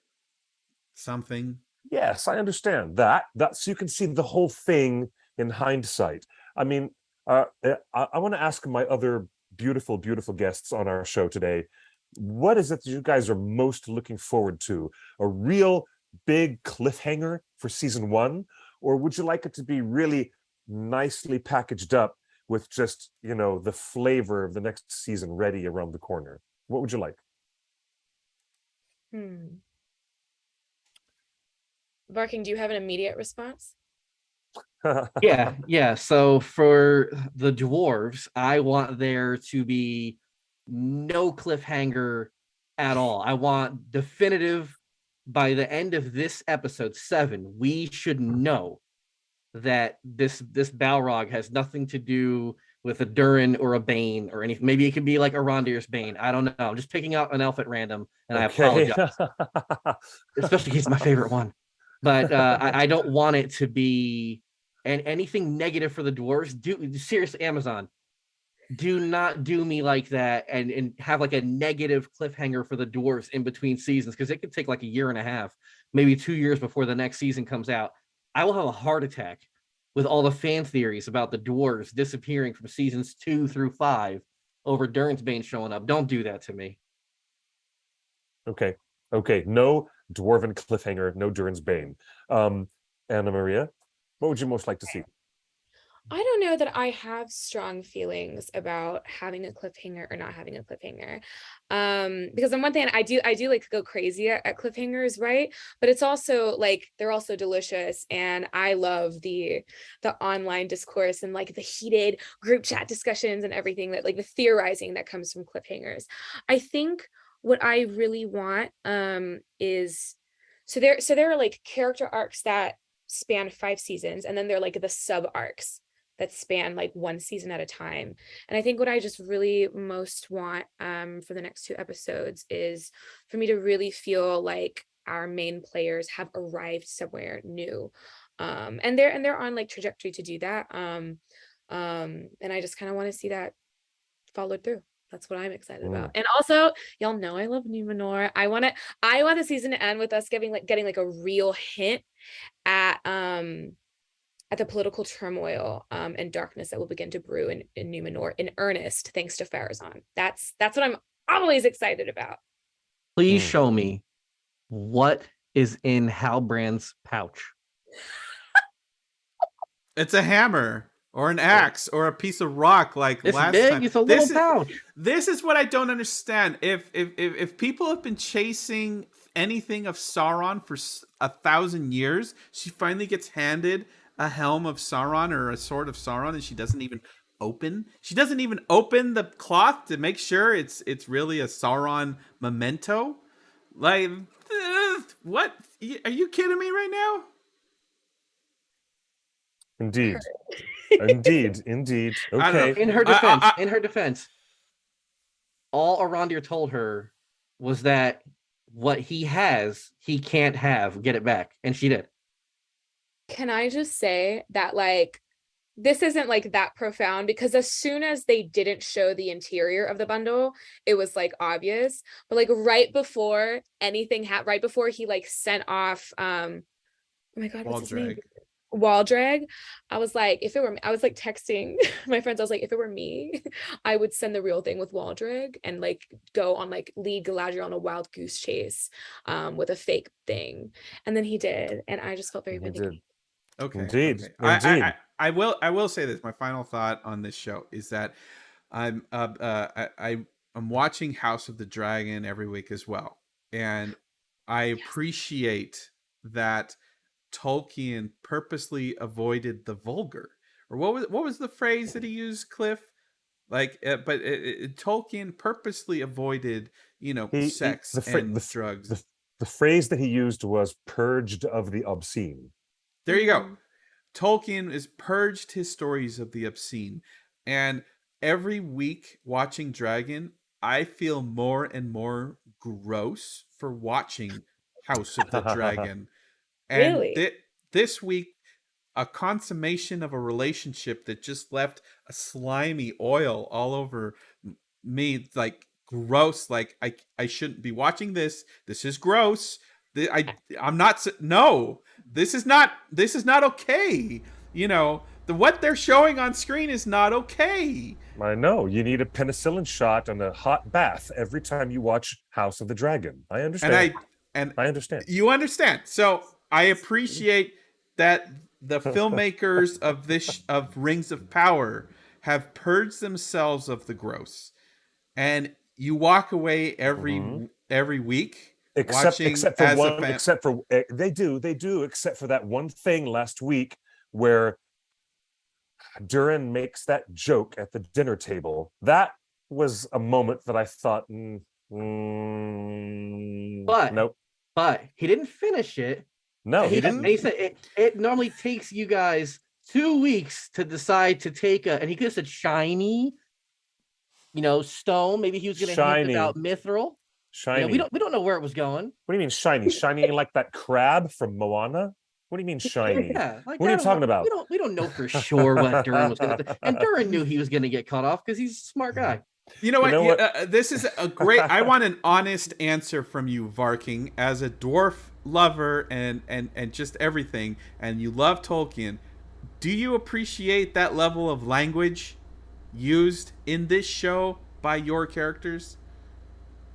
something. Yes, I understand that. So you can see the whole thing in hindsight. I mean, I want to ask my other beautiful guests on our show today, what is it that you guys are most looking forward to? A real big cliffhanger for season 1, or would you like it to be really nicely packaged up with just the flavor of the next season ready around the corner? What would you like? Barking, do you have an immediate response? Yeah. So for the dwarves, I want there to be no cliffhanger at all. I want definitive. By the end of this episode 7, we should know that this Balrog has nothing to do with a Durin or a Bane or anything. Maybe it could be like a Rondir's Bane. I don't know. I'm just picking out an elf at random, and okay. I apologize, especially he's my favorite one. But I don't want it to be anything negative for the dwarves. Seriously, Amazon, do not do me like that and have like a negative cliffhanger for the dwarves in between seasons, because it could take like a year and a half, maybe 2 years before the next season comes out. I will have a heart attack with all the fan theories about the dwarves disappearing from seasons 2 through 5 over Durnsbane showing up. Don't do that to me. Okay. No dwarven cliffhanger, no Durnsbane. Anna Maria, what would you most like to see? I don't know that I have strong feelings about having a cliffhanger or not having a cliffhanger. Because on one thing, I do like go crazy at cliffhangers, right? But it's also like they're also delicious, and I love the online discourse and like the heated group chat discussions and everything, that like the theorizing that comes from cliffhangers. I think what I really want is there are like character arcs that span 5 seasons, and then they're like the sub arcs that span like 1 season at a time. And I think what I just really most want for the next 2 episodes is for me to really feel like our main players have arrived somewhere new. And they're on like trajectory to do that. And I just kind of want to see that followed through. That's what I'm excited about. And also, y'all know I love Numenor. I want the season to end with us getting like a real hint at the political turmoil and darkness that will begin to brew in Numenor in earnest, thanks to Pharazôn. That's what I'm always excited about. Please show me what is in Halbrand's pouch. It's a hammer or an axe or a piece of rock, like it's last big, time. It's a little pouch. This is what I don't understand. If people have been chasing anything of Sauron for 1,000 years, she finally gets handed a helm of Sauron or a sword of Sauron, and she doesn't even open the cloth to make sure it's really a Sauron memento. Like, what? Are you kidding me right now? Indeed. Okay. In her defense, all Arondir told her was that what he has, he can't have. Get it back, and she did. Can I just say that like this isn't like that profound, because as soon as they didn't show the interior of the bundle, it was like obvious. But like right before anything happened, right before he like sent off oh my god, what's his name? Waldrag. I was like, if it were me, I was like texting my friends, I was like, if it were me, I would send the real thing with Waldrag and like go on like lead Galadriel on a wild goose chase with a fake thing. And then he did, and I just felt very vindicated. Okay. Indeed. I will say this. My final thought on this show is that I'm watching House of the Dragon every week as well, and I appreciate that Tolkien purposely avoided the vulgar. Or what was the phrase that he used, Cliff? Like, but Tolkien purposely avoided, sex and drugs. The phrase that he used was "purged of the obscene." There you go. Tolkien has purged his stories of the obscene. And every week watching Dragon, I feel more and more gross for watching House of the Dragon. And really? This week, a consummation of a relationship that just left a slimy oil all over me, like gross. Like I shouldn't be watching this. This is gross. I'm not. No, this is not okay. What they're showing on screen is not okay. I know. You need a penicillin shot and a hot bath every time you watch House of the Dragon. I understand. And I understand. You understand. So I appreciate that the filmmakers of Rings of Power have purged themselves of the gross, and you walk away every week. Except for they do, except for that one thing last week where Durin makes that joke at the dinner table. That was a moment that I thought, nope. But he didn't finish it. No, he didn't. He said it normally takes you guys 2 weeks to decide to take and he could have said shiny, stone. Maybe he was going to hint about mithril. Shiny. We don't know where it was going. What do you mean shiny? Shiny like that crab from Moana? What do you mean shiny? Yeah, what are you talking about? We don't know for sure what Durin was going to do. And Durin knew he was going to get cut off because he's a smart guy. You know what? This is a great. I want an honest answer from you, Varking, as a dwarf lover and just everything, and you love Tolkien. Do you appreciate that level of language used in this show by your characters?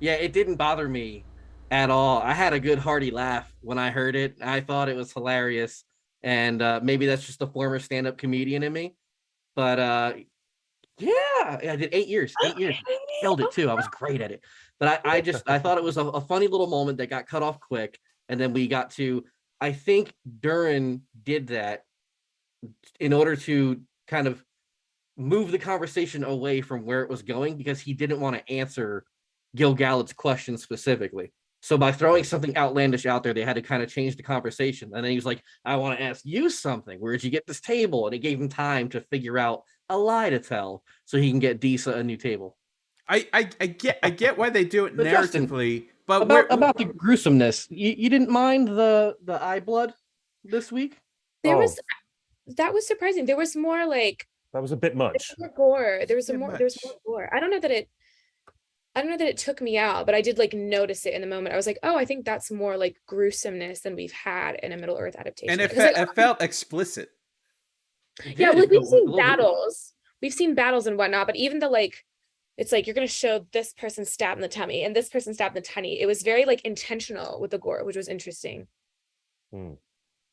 Yeah, it didn't bother me at all. I had a good hearty laugh when I heard it. I thought it was hilarious. And maybe that's just a former stand-up comedian in me. But yeah, I did 8 years. 8 years. Killed it too. I was great at it. But I thought it was a funny little moment that got cut off quick. And then we got to, I think Durin did that in order to kind of move the conversation away from where it was going, because he didn't want to answer Gil-galad's question specifically. So by throwing something outlandish out there, they had to kind of change the conversation. And then he was like, I want to ask you something. Where did you get this table? And it gave him time to figure out a lie to tell so he can get Disa a new table. I get why they do it But narratively, Justin, but about the gruesomeness, you didn't mind the eye blood this week? That was surprising. There was more like that was a bit much. More gore. There was more gore. I don't know that it took me out, but I did like notice it in the moment. I was like, oh, I think that's more like gruesomeness than we've had in a Middle Earth adaptation. And it felt explicit. Yeah, like we've seen battles. We've seen battles and whatnot, but even the like, it's like you're gonna show this person stabbed in the tummy and this person stabbed in the tummy. It was very like intentional with the gore, which was interesting.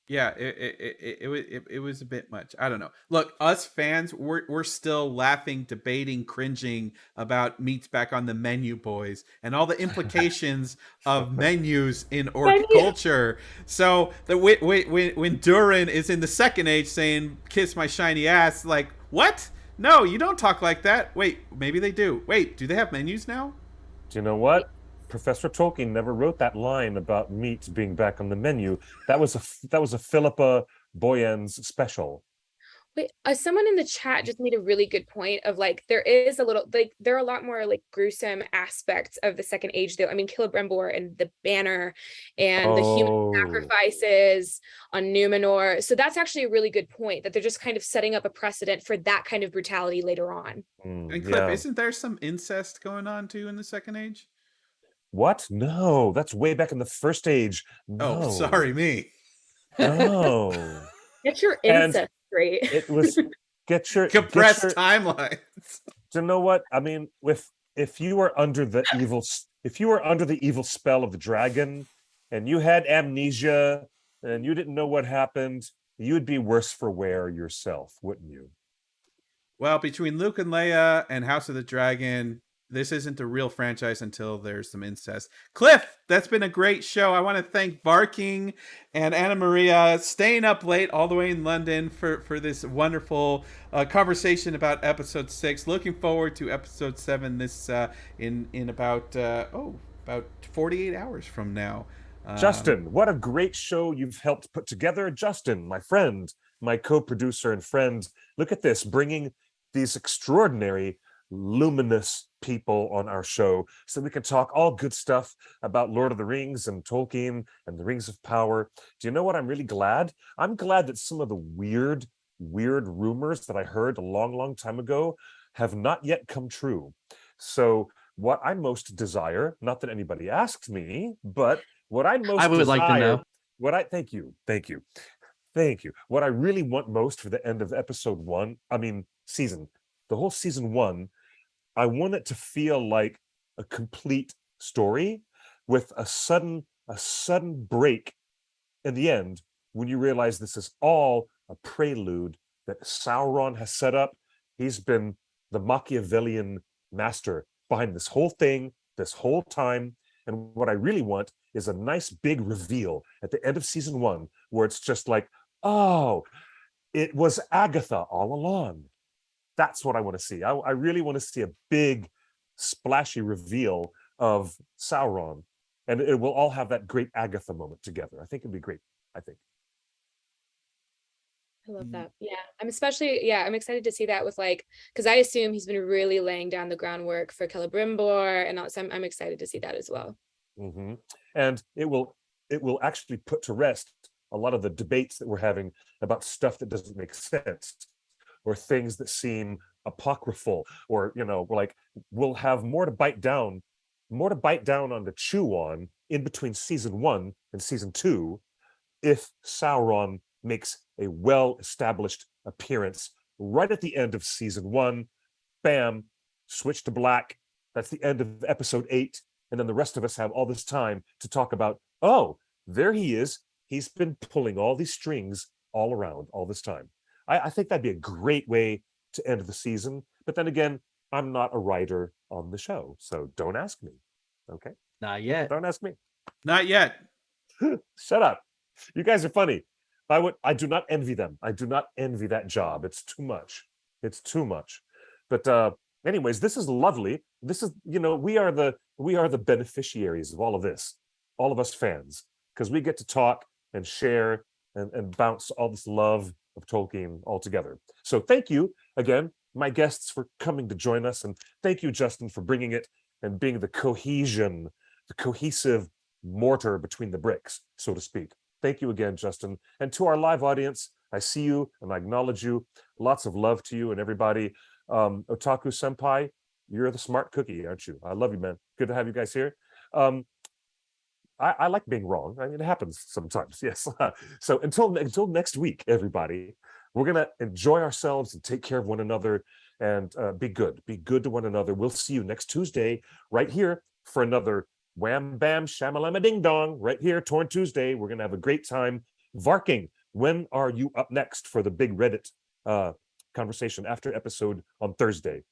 Yeah, it was a bit much. I don't know. Look, us fans, we're still laughing, debating, cringing about meats back on the menu, boys, and all the implications of menus in orc culture. So when Durin is in the Second Age saying "kiss my shiny ass," like what? No, you don't talk like that. Wait, maybe they do. Wait, do they have menus now? Do you know what? Professor Tolkien never wrote that line about meat being back on the menu. That was a Philippa Boyen's special. Wait, someone in the chat just made a really good point of like there is a little like there are a lot more like gruesome aspects of the Second Age though. I mean, Celebrimbor and the banner and the human sacrifices on Numenor. So that's actually a really good point that they're just kind of setting up a precedent for that kind of brutality later on. And Cliff, isn't there some incest going on too in the Second Age? What? No, that's way back in the First Age. No. Oh, sorry, me. No. Get your incest straight. It was compressed timelines. Do you know what? I mean, if you were under the evil spell of the dragon, and you had amnesia, and you didn't know what happened, you'd be worse for wear yourself, wouldn't you? Well, between Luke and Leia and House of the Dragon, this isn't a real franchise until there's some incest. Cliff, that's been a great show. I want to thank Barking and Anna Maria staying up late all the way in London for this wonderful conversation about episode 6. Looking forward to episode 7 this in about 48 hours from now. Justin, what a great show you've helped put together. Justin, my friend, my co-producer and friend, look at this, bringing these extraordinary luminous people on our show so we can talk all good stuff about Lord of the Rings and Tolkien and the Rings of Power. Do you know what? I'm really glad. I'm glad that some of the weird rumors that I heard a long time ago have not yet come true. So what I most desire, not that anybody asked me, but what I most would like to know. Thank you. What I really want most for the end of the whole season 1, I want it to feel like a complete story with a sudden break in the end when you realize this is all a prelude that Sauron has set up. He's been the Machiavellian master behind this whole thing, this whole time. And what I really want is a nice big reveal at the end of season 1 where it's just like, oh, it was Agatha all along. That's what I want to see. I really want to see a big, splashy reveal of Sauron. And it will all have that great Agatha moment together. I think it'd be great. I love that. Yeah. I'm excited to see that with like, because I assume he's been really laying down the groundwork for Celebrimbor and all, so I'm excited to see that as well. Mm-hmm. And it will actually put to rest a lot of the debates that we're having about stuff that doesn't make sense, or things that seem apocryphal, or we'll have more to bite down on, to chew on in between season 1 and season 2 if Sauron makes a well-established appearance right at the end of season 1. Bam, switch to black. That's the end of episode 8. And then the rest of us have all this time to talk about, oh, there he is. He's been pulling all these strings all around all this time. I think that'd be a great way to end the season. But then again, I'm not a writer on the show, so don't ask me. Okay? Not yet. Don't ask me. Not yet. Shut up. You guys are funny. I do not envy them. I do not envy that job. It's too much. It's too much. But anyways, this is lovely. This is, we are the beneficiaries of all of this, all of us fans, because we get to talk and share and bounce all this love of Tolkien all together. So thank you again, my guests, for coming to join us, and thank you, Justin, for bringing it and being the cohesive mortar between the bricks, so to speak. Thank you again, Justin. And to our live audience, I see you and I acknowledge you. Lots of love to you and everybody. Otaku Senpai, you're the smart cookie, aren't you? I love you, man. Good to have you guys here. I like being wrong. I mean, it happens sometimes, yes. So until next week, everybody, we're going to enjoy ourselves and take care of one another and be good. Be good to one another. We'll see you next Tuesday right here for another Wham Bam Shamalama Ding Dong right here, Torn Tuesday. We're going to have a great time. Varking, when are you up next for the big Reddit conversation after episode on Thursday?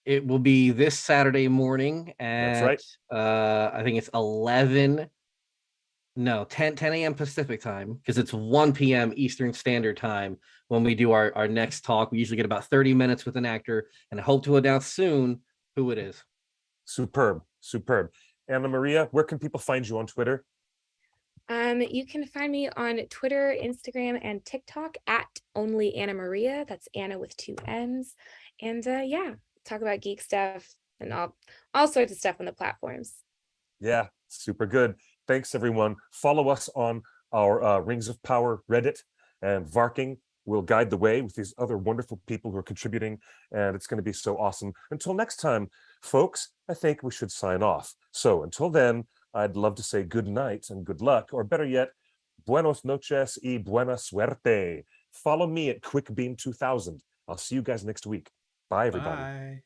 It will be this Saturday morning at, That's right. I think it's 10 a.m. Pacific time, because it's 1 p.m. Eastern Standard Time when we do our next talk. We usually get about 30 minutes with an actor, and I hope to announce soon who it is. Superb. Anna Maria, where can people find you on Twitter? You can find me on Twitter, Instagram, and TikTok at only Anna Maria. That's Anna with 2 N's. And talk about geek stuff and all sorts of stuff on the platforms. Yeah, super good. Thanks, everyone. Follow us on our Rings of Power Reddit, and Varking will guide the way with these other wonderful people who are contributing, and it's going to be so awesome. Until next time, folks, I think we should sign off. So until then, I'd love to say good night and good luck, or better yet, buenos noches y buena suerte. Follow me at QuickBeam2000. I'll see you guys next week. Bye, everybody. Bye.